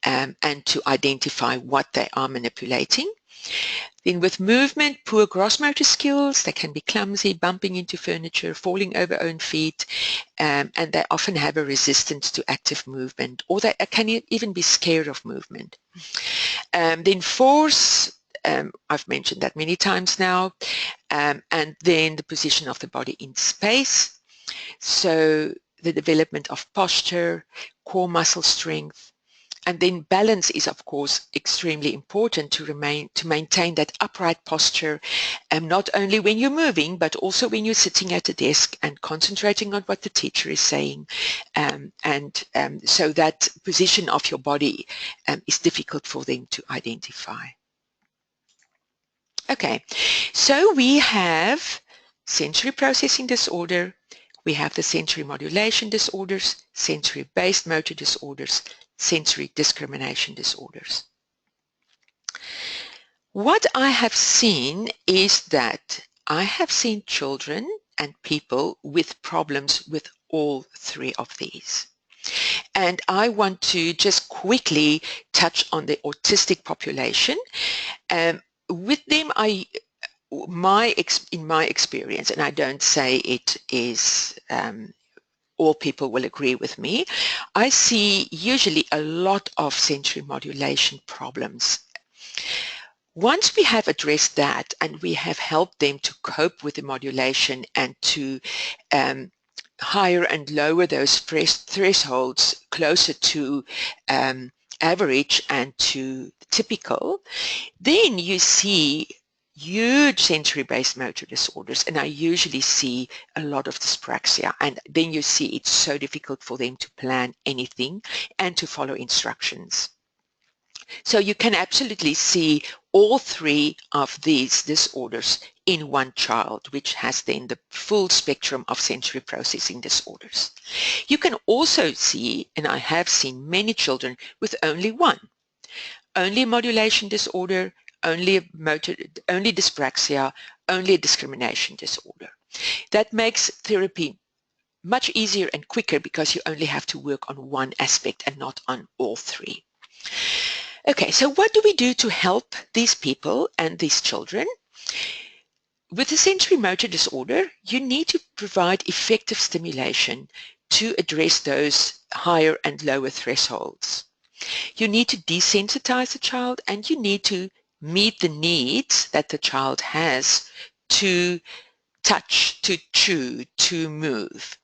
and to identify what they are manipulating. Then with movement, poor gross motor skills. They can be clumsy, bumping into furniture, falling over own feet, and they often have a resistance to active movement, or they can even be scared of movement. Then force, I've mentioned that many times now, and then the position of the body in space. So the development of posture, core muscle strength, and then balance is of course extremely important to maintain that upright posture, not only when you're moving but also when you're sitting at a desk and concentrating on what the teacher is saying, so that position of your body is difficult for them to identify. Okay, so we have sensory processing disorder, we have the sensory modulation disorders, sensory-based motor disorders, sensory discrimination disorders. What I have seen is that I have seen children and people with problems with all three of these. And I want to just quickly touch on the autistic population. With them, in my experience, and I don't say it is all people will agree with me, I see usually a lot of sensory modulation problems. Once we have addressed that and we have helped them to cope with the modulation and to higher and lower those thresholds closer to average and to typical, then you see huge sensory-based motor disorders, and I usually see a lot of dyspraxia, and then you see it's so difficult for them to plan anything and to follow instructions. So you can absolutely see all three of these disorders in one child, which has then the full spectrum of sensory processing disorders. You can also see, and I have seen many children with only one, only a modulation disorder, only dyspraxia, only a discrimination disorder. That makes therapy much easier and quicker because you only have to work on one aspect and not on all three. Okay, so what do we do to help these people and these children? With a sensory motor disorder, you need to provide effective stimulation to address those higher and lower thresholds. You need to desensitize the child, and you need to meet the needs that the child has to touch, to chew, to move.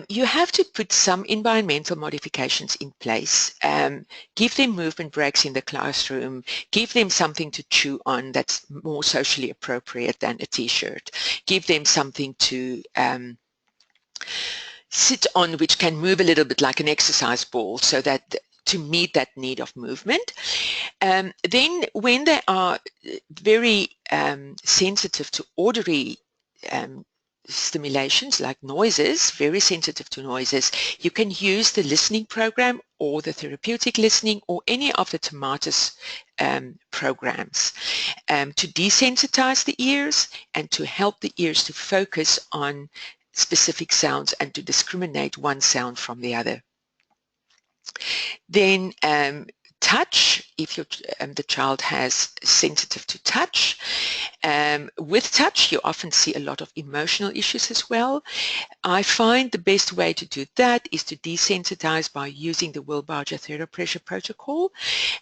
You have to put some environmental modifications in place. Give them movement breaks in the classroom. Give them something to chew on that's more socially appropriate than a t-shirt. Give them something to sit on which can move a little bit like an exercise ball, so that to meet that need of movement. Then when they are very sensitive to auditory stimulations like noises, very sensitive to noises, you can use the listening program or the therapeutic listening or any of the Tomatis programs to desensitize the ears and to help the ears to focus on specific sounds and to discriminate one sound from the other. Then touch, if the child has sensitive to touch. With touch, you often see a lot of emotional issues as well. I find the best way to do that is to desensitize by using the Wilbarger TheraPressure protocol.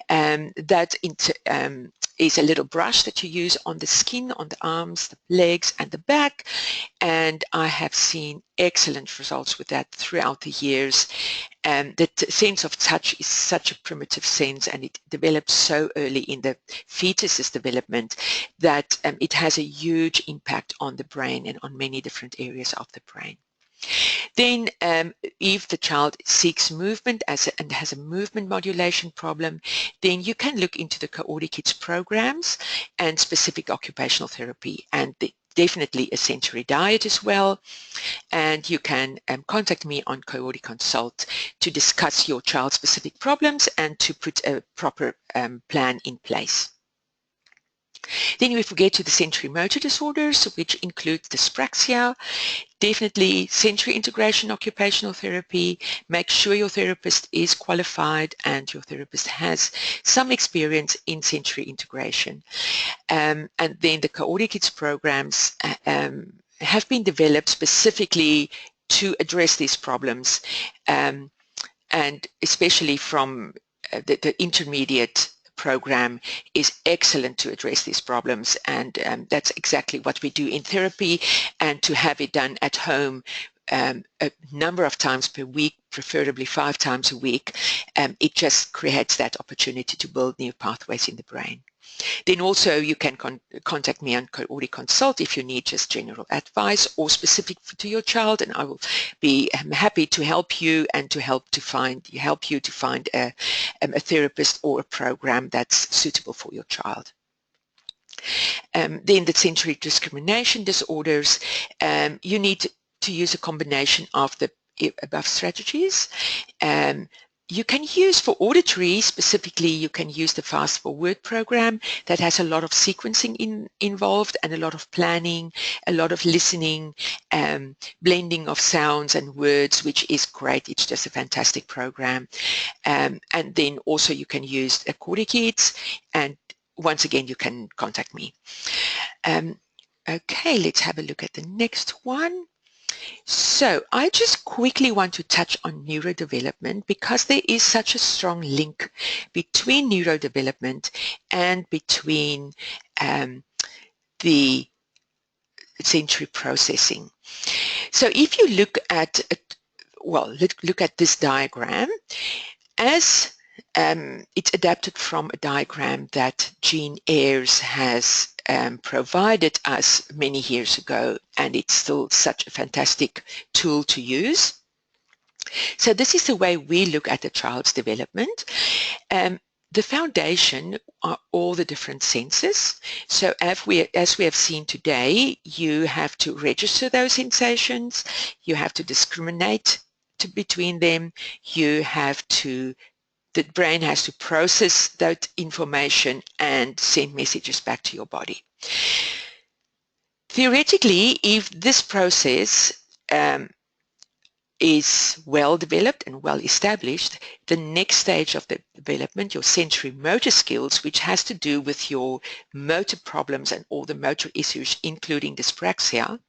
That is a little brush that you use on the skin, on the arms, the legs, and the back. And I have seen excellent results with that throughout the years. The sense of touch is such a primitive sense, and it develops so early in the fetus's development that it has a huge impact on the brain and on many different areas of the brain. Then if the child seeks movement and has a movement modulation problem, then you can look into the CoordiKids programs and specific occupational therapy, and definitely a sensory diet as well. And you can contact me on CoordiConsult to discuss your child's specific problems and to put a proper plan in place. Then if we get to the sensory motor disorders, which include dyspraxia, definitely sensory integration occupational therapy. Make sure your therapist is qualified and your therapist has some experience in sensory integration. And then the CoordiKids programs have been developed specifically to address these problems, and especially from the intermediate program is excellent to address these problems, and that's exactly what we do in therapy. And to have it done at home a number of times per week, preferably 5 times a week, it just creates that opportunity to build new pathways in the brain. Then also you can contact me on CoordiConsult if you need just general advice or specific to your child, and I will be happy to help you and to help you to find a therapist or a program that's suitable for your child. Then the sensory discrimination disorders, you need to use a combination of the above strategies. You can use for auditory, specifically, you can use the Fast for Word program that has a lot of sequencing involved and a lot of planning, a lot of listening, blending of sounds and words, which is great. It's just a fantastic program. And then also you can use CoordiKids, and once again, you can contact me. Okay, let's have a look at the next one. So I just quickly want to touch on neurodevelopment because there is such a strong link between neurodevelopment and between the sensory processing. So if you look at, look at this diagram, as it's adapted from a diagram that Jean Ayres has provided us many years ago, and it's still such a fantastic tool to use. So this is the way we look at a child's development. The foundation are all the different senses. So as we have seen today, you have to register those sensations, you have to discriminate between them, the brain has to process that information and send messages back to your body. Theoretically, if this process is well developed and well established, the next stage of the development, your sensory motor skills, which has to do with your motor problems and all the motor issues, including dyspraxia,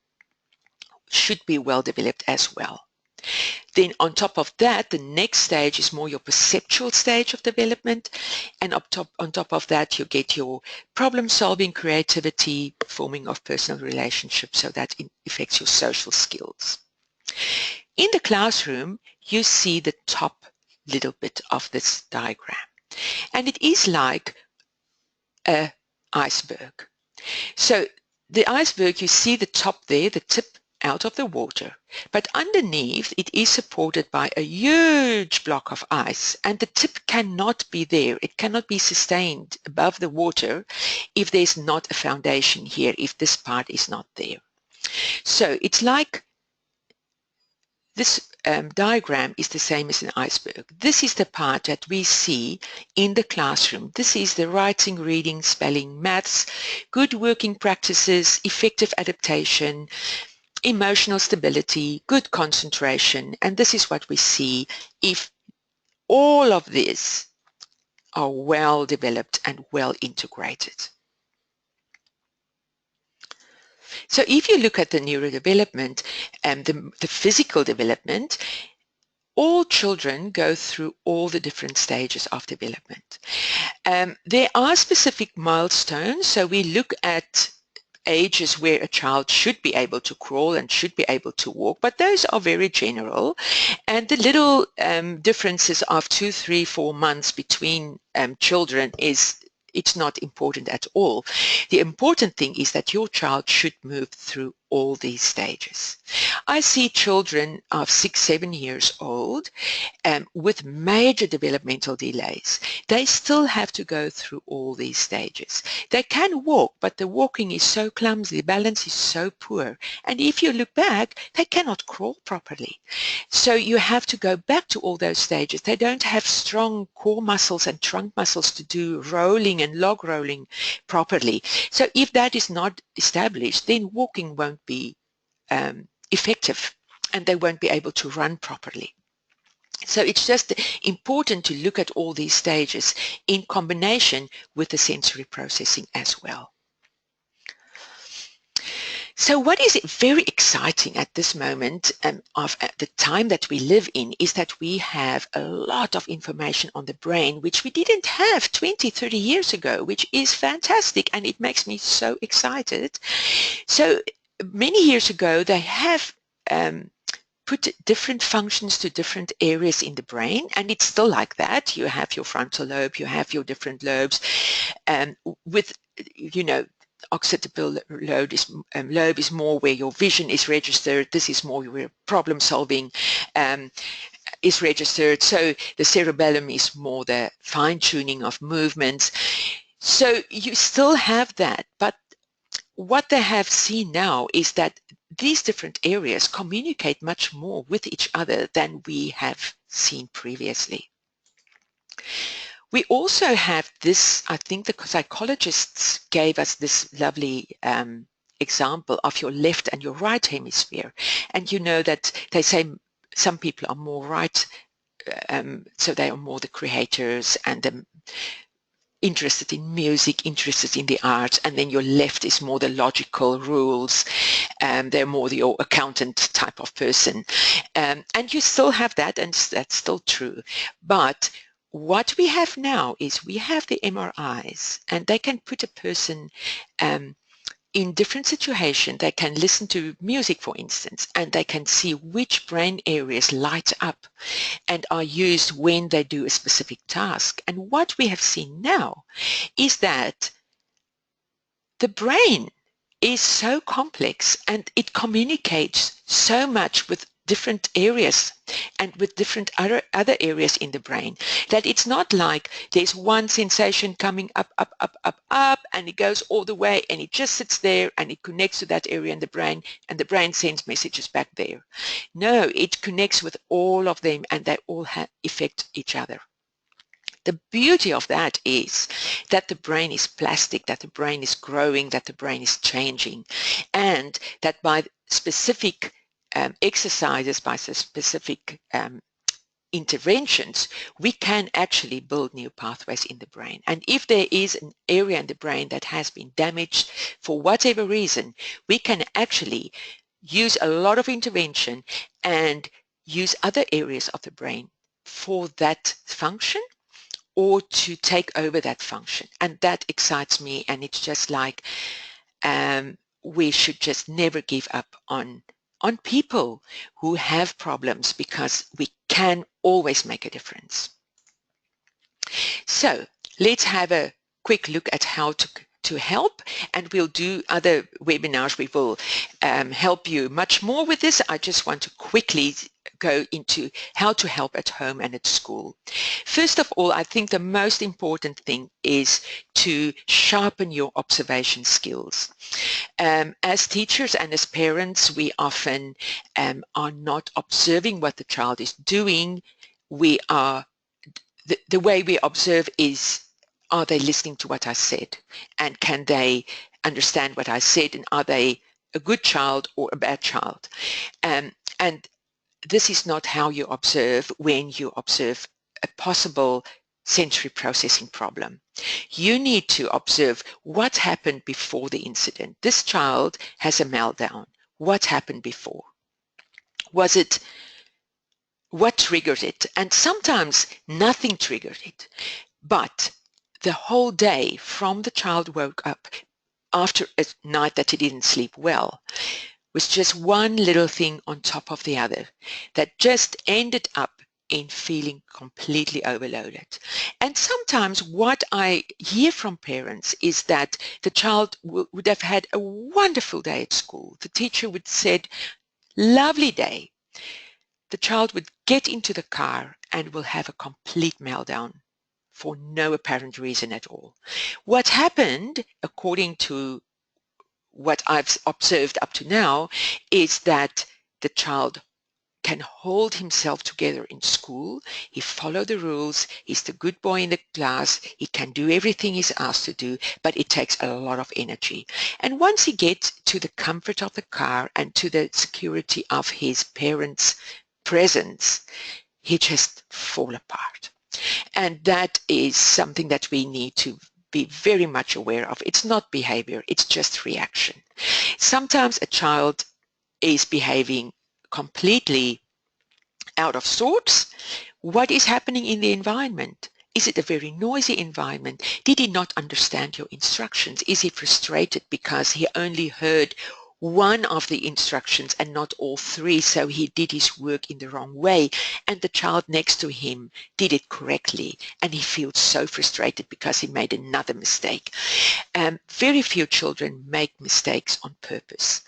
should be well developed as well. Then on top of that, the next stage is more your perceptual stage of development, and on top of that, you get your problem-solving, creativity, forming of personal relationships, so that affects your social skills. In the classroom, you see the top little bit of this diagram, and it is like an iceberg. So the iceberg, you see the top there, the tip out of the water, but underneath it is supported by a huge block of ice, and the tip cannot be there. It cannot be sustained above the water if there's not a foundation here, if this part is not there. So it's like this diagram is the same as an iceberg. This is the part that we see in the classroom. This is the writing, reading, spelling, maths, good working practices, effective adaptation, emotional stability, good concentration, and this is what we see if all of these are well developed and well integrated. So if you look at the neurodevelopment and the physical development, all children go through all the different stages of development. There are specific milestones, so we look at ages where a child should be able to crawl and should be able to walk, but those are very general, and the little differences of 2, 3, 4 months between children it's not important at all. The important thing is that your child should move through all these stages. I see children of 6, 7 years old with major developmental delays. They still have to go through all these stages. They can walk, but the walking is so clumsy, the balance is so poor. And if you look back, they cannot crawl properly. So you have to go back to all those stages. They don't have strong core muscles and trunk muscles to do rolling and log rolling properly. So if that is not established, then walking won't be effective, and they won't be able to run properly. So it's just important to look at all these stages in combination with the sensory processing as well. So what is very exciting at this moment of the time that we live in is that we have a lot of information on the brain which we didn't have 20, 30 years ago, which is fantastic, and it makes me so excited. So many years ago, they have put different functions to different areas in the brain, and it's still like that. You have your frontal lobe, you have your different lobes, with, you know, occipital lobe is more where your vision is registered. This is more where problem solving is registered. So the cerebellum is more the fine-tuning of movements. So you still have that, but what they have seen now is that these different areas communicate much more with each other than we have seen previously. We also have this, I think the psychologists gave us this lovely example of your left and your right hemisphere. And you know that they say some people are more right, so they are more the creators and the interested in music, interested in the arts, and then your left is more the logical rules. They're more your accountant type of person. And you still have that, and that's still true. But what we have now is we have the MRIs, and they can put a person in different situations. They can listen to music, for instance, and they can see which brain areas light up and are used when they do a specific task. And what we have seen now is that the brain is so complex and it communicates so much with different areas and with different other areas in the brain, that it's not like there's one sensation coming up, and it goes all the way and it just sits there and it connects to that area in the brain and the brain sends messages back there. No, it connects with all of them and they all affect each other. The beauty of that is that the brain is plastic, that the brain is growing, that the brain is changing, and that by specific exercises, by specific interventions, we can actually build new pathways in the brain. And if there is an area in the brain that has been damaged for whatever reason, we can actually use a lot of intervention and use other areas of the brain for that function or to take over that function. And that excites me, and it's just like we should just never give up on people who have problems, because we can always make a difference. So let's have a quick look at how to help, and we'll do other webinars. We will help you much more with this. I just want to quickly go into how to help at home and at school. First of all, I think the most important thing is to sharpen your observation skills. As teachers and as parents, we often are not observing what the child is doing. We are, the way we observe is, are they listening to what I said? And can they understand what I said? And are they a good child or a bad child? And this is not how you observe when you observe a possible sensory processing problem. You need to observe what happened before the incident. This child has a meltdown. What happened before? Was it, what triggered it? And sometimes nothing triggered it, but the whole day from the child woke up after a night that he didn't sleep well was just one little thing on top of the other that just ended up in feeling completely overloaded. And sometimes what I hear from parents is that the child would have had a wonderful day at school. The teacher would said, lovely day. The child would get into the car and will have a complete meltdown for no apparent reason at all. What happened, according to what I've observed up to now, is that the child can hold himself together in school. He followed the rules. He's the good boy in the class. He can do everything he's asked to do, but it takes a lot of energy. And once he gets to the comfort of the car and to the security of his parents' presence, he just fall apart. And that is something that we need to be very much aware of. It's not behavior, it's just reaction. Sometimes a child is behaving completely out of sorts. What is happening in the environment? Is it a very noisy environment? Did he not understand your instructions? Is he frustrated because he only heard one of the instructions and not all three, so he did his work in the wrong way, and the child next to him did it correctly, and he feels so frustrated because he made another mistake. Very few children make mistakes on purpose,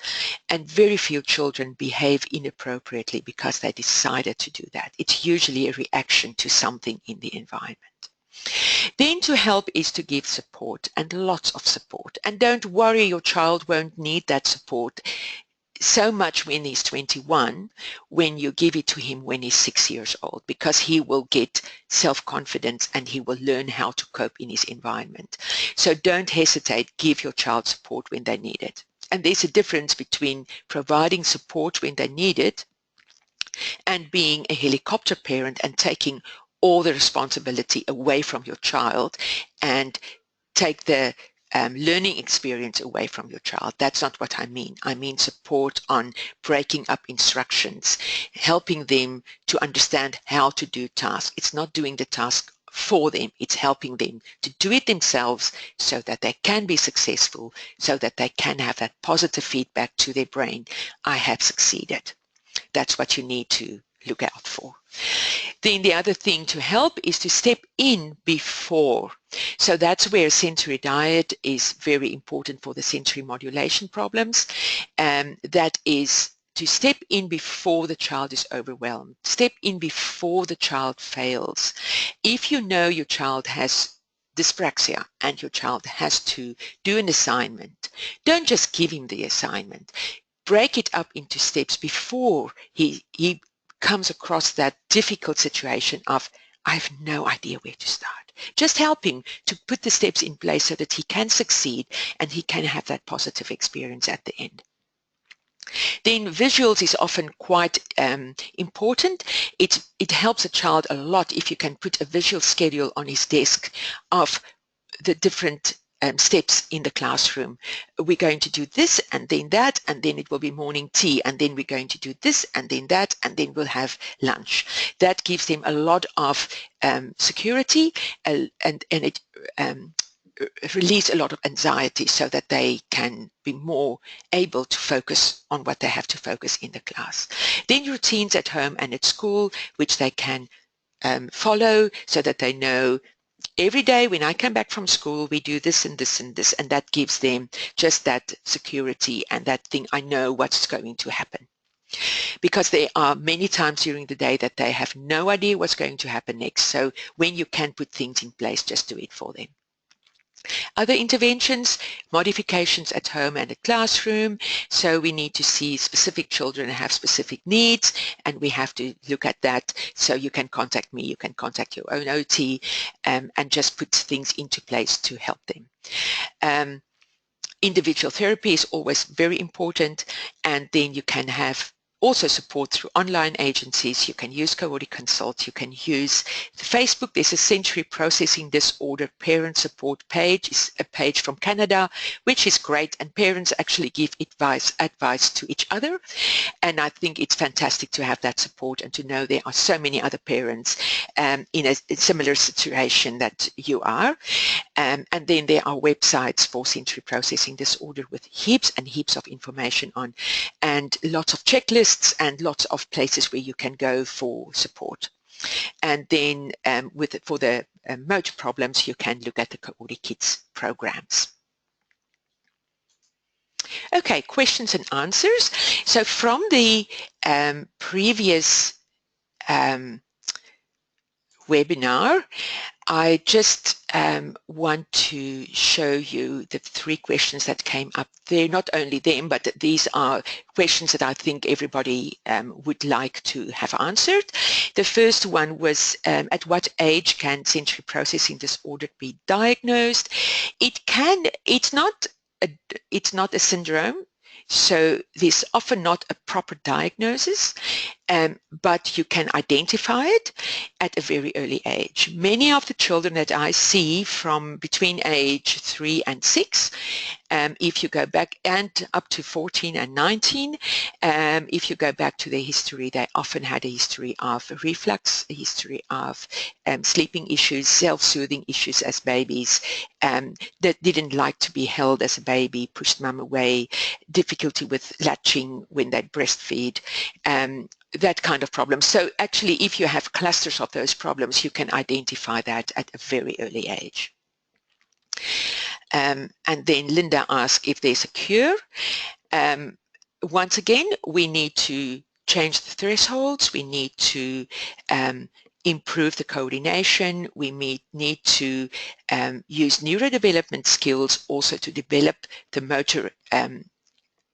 and very few children behave inappropriately because they decided to do that. It's usually a reaction to something in the environment. Then to help is to give support, and lots of support. And don't worry, your child won't need that support so much when he's 21, when you give it to him when he's 6 years old, because he will get self-confidence and he will learn how to cope in his environment. So don't hesitate, give your child support when they need it. And there's a difference between providing support when they need it and being a helicopter parent and taking all the responsibility away from your child and take the learning experience away from your child. That's not what I mean. I mean support on breaking up instructions, helping them to understand how to do tasks. It's not doing the task for them. It's helping them to do it themselves so that they can be successful, so that they can have that positive feedback to their brain. I have succeeded. That's what you need to look out for. Then the other thing to help is to step in before. So that's where sensory diet is very important for the sensory modulation problems. That is to step in before the child is overwhelmed. Step in before the child fails. If you know your child has dyspraxia and your child has to do an assignment, don't just give him the assignment. Break it up into steps before he comes across that difficult situation of, I have no idea where to start. Just help him to put the steps in place so that he can succeed and he can have that positive experience at the end. Then visuals is often quite important. It helps a child a lot if you can put a visual schedule on his desk of the different steps in the classroom. We're going to do this and then that, and then it will be morning tea, and then we're going to do this and then that, and then we'll have lunch. That gives them a lot of security and it release a lot of anxiety so that they can be more able to focus on what they have to focus in the class. Then routines at home and at school, which they can follow so that they know every day when I come back from school, we do this and this and this, and that gives them just that security and that thing, I know what's going to happen. Because there are many times during the day that they have no idea what's going to happen next. So when you can put things in place, just do it for them. Other interventions, modifications at home and at classroom. So we need to see specific children have specific needs, and we have to look at that. So you can contact me, you can contact your own OT, and just put things into place to help them. Individual therapy is always very important, and then you can have also support through online agencies. You can use CoordiKids, you can use Facebook. There's a sensory processing disorder parent support page. It's a page from Canada, which is great, and parents actually give advice to each other. And I think it's fantastic to have that support and to know there are so many other parents in a similar situation that you are. And then there are websites for sensory processing disorder with heaps and heaps of information on, and lots of checklists and lots of places where you can go for support. And then for the motor problems, you can look at the CoordiKids programs. Okay, questions and answers. So from the previous webinar, I just want to show you the 3 questions that came up there. Not only them, but these are questions that I think everybody would like to have answered. The first one was, at what age can sensory processing disorder be diagnosed? It's not a syndrome, so there's often not a proper diagnosis, but you can identify it at a very early age. Many of the children that I see from between age 3 and 6, if you go back, and up to 14 and 19, if you go back to their history, they often had a history of reflux, a history of sleeping issues, self-soothing issues as babies, that didn't like to be held as a baby, pushed mum away, difficulty with latching when they breastfeed, that kind of problem. So actually, if you have clusters of those problems, you can identify that at a very early age. And then Linda asked if there's a cure. Once again, we need to change the thresholds. We need to improve the coordination. We need to use neurodevelopment skills also to develop the motor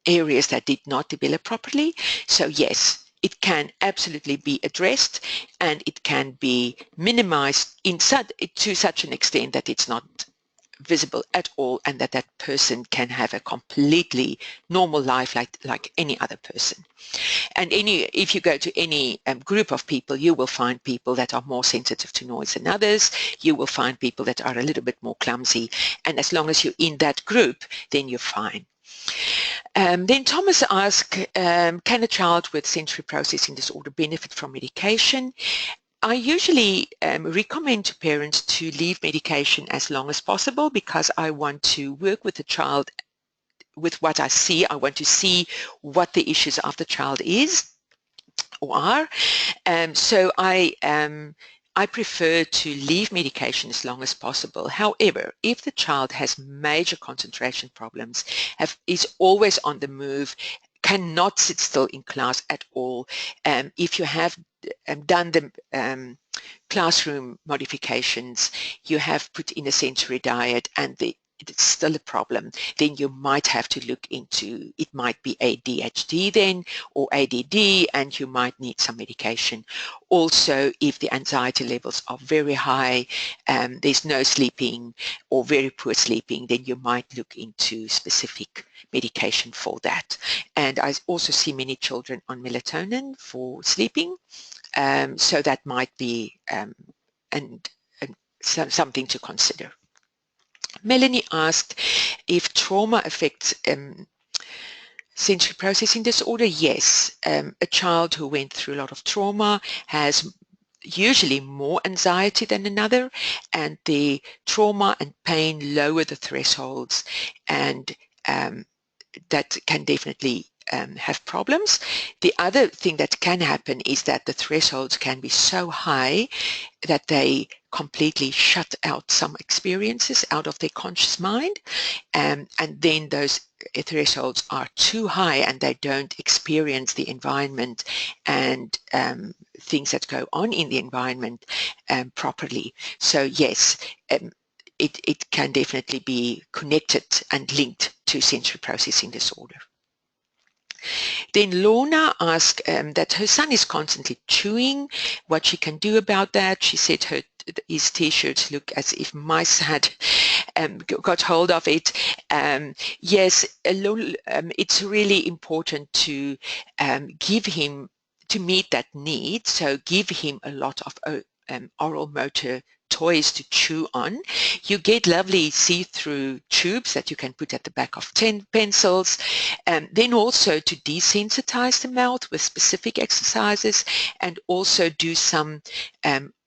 areas that did not develop properly. So yes, it can absolutely be addressed, and it can be minimized to such an extent that it's not visible at all, and that that person can have a completely normal life like any other person. And if you go to any group of people, you will find people that are more sensitive to noise than others. You will find people that are a little bit more clumsy. And as long as you're in that group, then you're fine. Then Thomas asked, can a child with sensory processing disorder benefit from medication? I usually recommend to parents to leave medication as long as possible, because I want to work with the child with what I see. I want to see what the issues of the child is or are. So I prefer to leave medication as long as possible. However, if the child has major concentration problems, is always on the move, cannot sit still in class at all, if you have done the classroom modifications, you have put in a sensory diet, and it's still a problem, then you might have to look into, it might be ADHD then, or ADD, and you might need some medication. Also, if the anxiety levels are very high, there's no sleeping or very poor sleeping, then you might look into specific medication for that. And I also see many children on melatonin for sleeping, so that might be and something to consider. Melanie asked if trauma affects sensory processing disorder. Yes, a child who went through a lot of trauma has usually more anxiety than another, and the trauma and pain lower the thresholds, and that can definitely have problems. The other thing that can happen is that the thresholds can be so high that they completely shut out some experiences out of their conscious mind, and then those thresholds are too high and they don't experience the environment and things that go on in the environment properly. So yes, it can definitely be connected and linked to sensory processing disorder. Then Lorna asked that her son is constantly chewing, what she can do about that. She said his t-shirts look as if mice had got hold of it. Yes, it's really important to give him, to meet that need, so give him a lot of oral motor toys to chew on. You get lovely see-through tubes that you can put at the back of pencils. Then also to desensitize the mouth with specific exercises, and also do some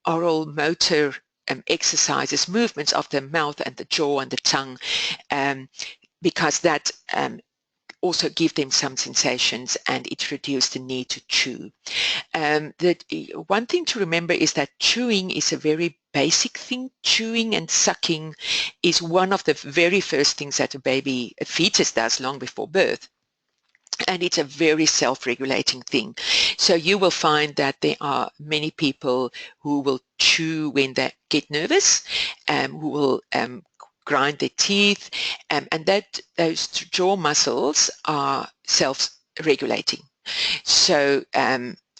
oral motor exercises, movements of the mouth and the jaw and the tongue, because that also give them some sensations, and it reduces the need to chew. One thing to remember is that chewing is a very basic thing. Chewing and sucking is one of the very first things that a fetus does long before birth. And it's a very self-regulating thing. So you will find that there are many people who will chew when they get nervous, who will grind their teeth, and that those jaw muscles are self-regulating. So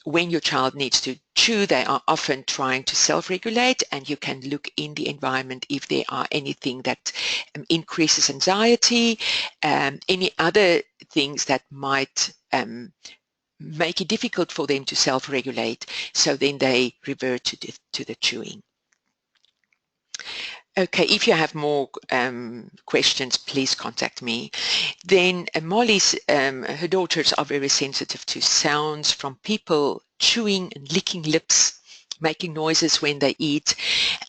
when your child needs to chew, they are often trying to self-regulate, and you can look in the environment if there are anything that increases anxiety, any other things that might make it difficult for them to self-regulate, so then they revert to the chewing. Okay, if you have more questions, please contact me. Then Molly's, her daughters are very sensitive to sounds from people chewing and licking lips, making noises when they eat,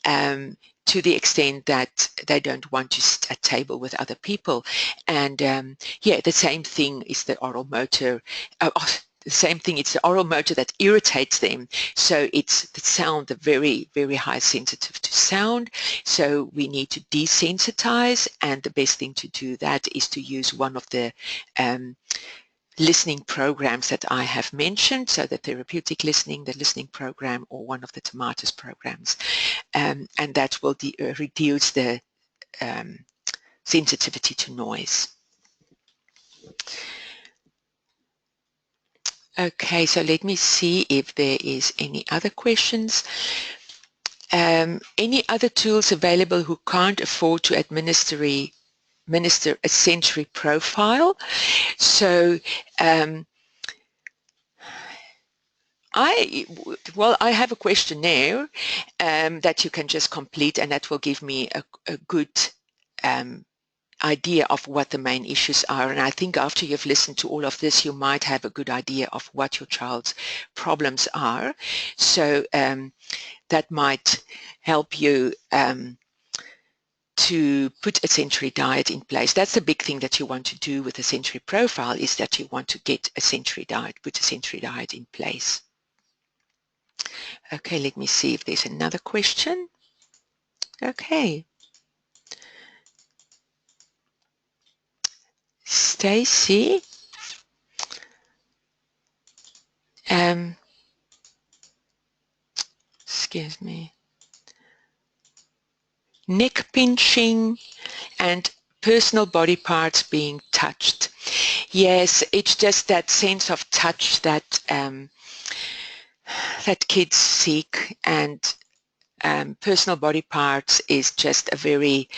to the extent that they don't want to sit at table with other people. And yeah, the same thing is the oral motor. The same thing, it's the oral motor that irritates them. So it's the sound, they're very, very high sensitive to sound. So we need to desensitize, and the best thing to do that is to use one of the listening programs that I have mentioned, so the therapeutic listening, the listening program, or one of the tomatoes programs. And that will reduce the sensitivity to noise. Okay, so let me see if there is any other questions. Any other tools available who can't afford to administer a sensory profile? So I have a questionnaire that you can just complete, and that will give me a good idea of what the main issues are. And I think after you've listened to all of this, you might have a good idea of what your child's problems are. So that might help you to put a sensory diet in place. That's the big thing that you want to do with a sensory profile, is that you want to get a sensory diet, put a sensory diet in place. Okay, let me see if there's another question. Okay. Stacy. Excuse me. Neck pinching and personal body parts being touched. Yes, it's just that sense of touch that that kids seek, and personal body parts is just a very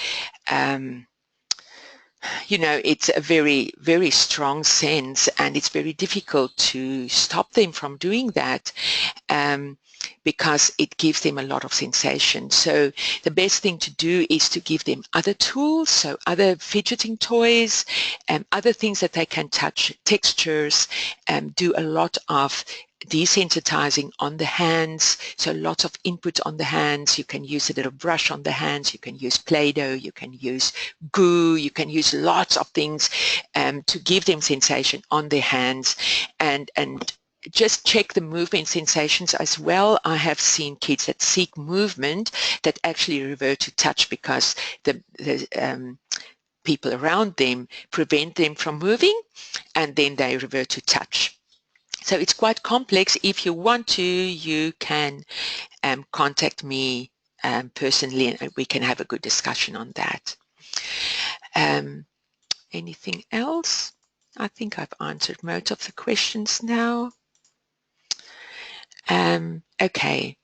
it's a very, very strong sense, and it's very difficult to stop them from doing that because it gives them a lot of sensation. So the best thing to do is to give them other tools, so other fidgeting toys, other things that they can touch, textures, do a lot of desensitizing on the hands, so lots of input on the hands. You can use a little brush on the hands, you can use Play-Doh, you can use goo, you can use lots of things to give them sensation on their hands, and just check the movement sensations as well. I have seen kids that seek movement that actually revert to touch because the people around them prevent them from moving, and then they revert to touch. So it's quite complex. If you want to, you can contact me personally, and we can have a good discussion on that. Anything else? I think I've answered most of the questions now. Okay,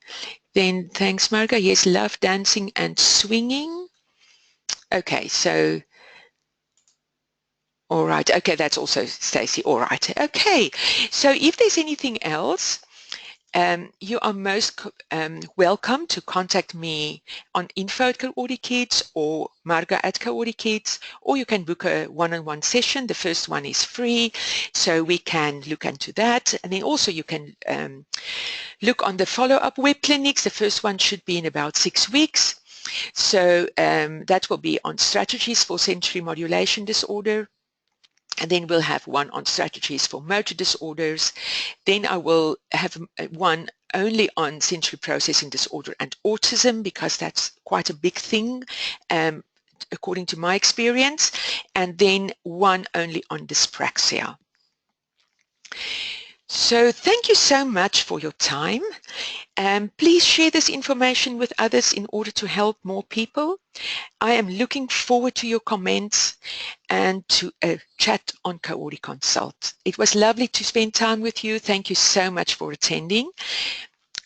then thanks, Marga. Yes, love dancing and swinging. Okay, so all right. Okay, that's also Stacey. All right. Okay, so if there's anything else, you are most welcome to contact me on info@CoordiKids or Marga@CoordiKids, or you can book a one-on-one session. The first one is free, so we can look into that. And then also you can look on the follow-up web clinics. The first one should be in about 6 weeks. So that will be on strategies for sensory modulation disorder. And then we'll have one on strategies for motor disorders. Then I will have one only on sensory processing disorder and autism, because that's quite a big thing according to my experience. And then one only on dyspraxia. So thank you so much for your time. Please share this information with others in order to help more people. I am looking forward to your comments and to a chat on CoordiConsult. It was lovely to spend time with you. Thank you so much for attending.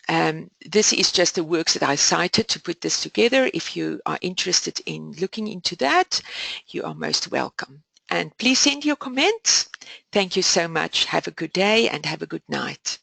This is just the works that I cited to put this together. If you are interested in looking into that, you are most welcome. And please send your comments. Thank you so much. Have a good day and have a good night.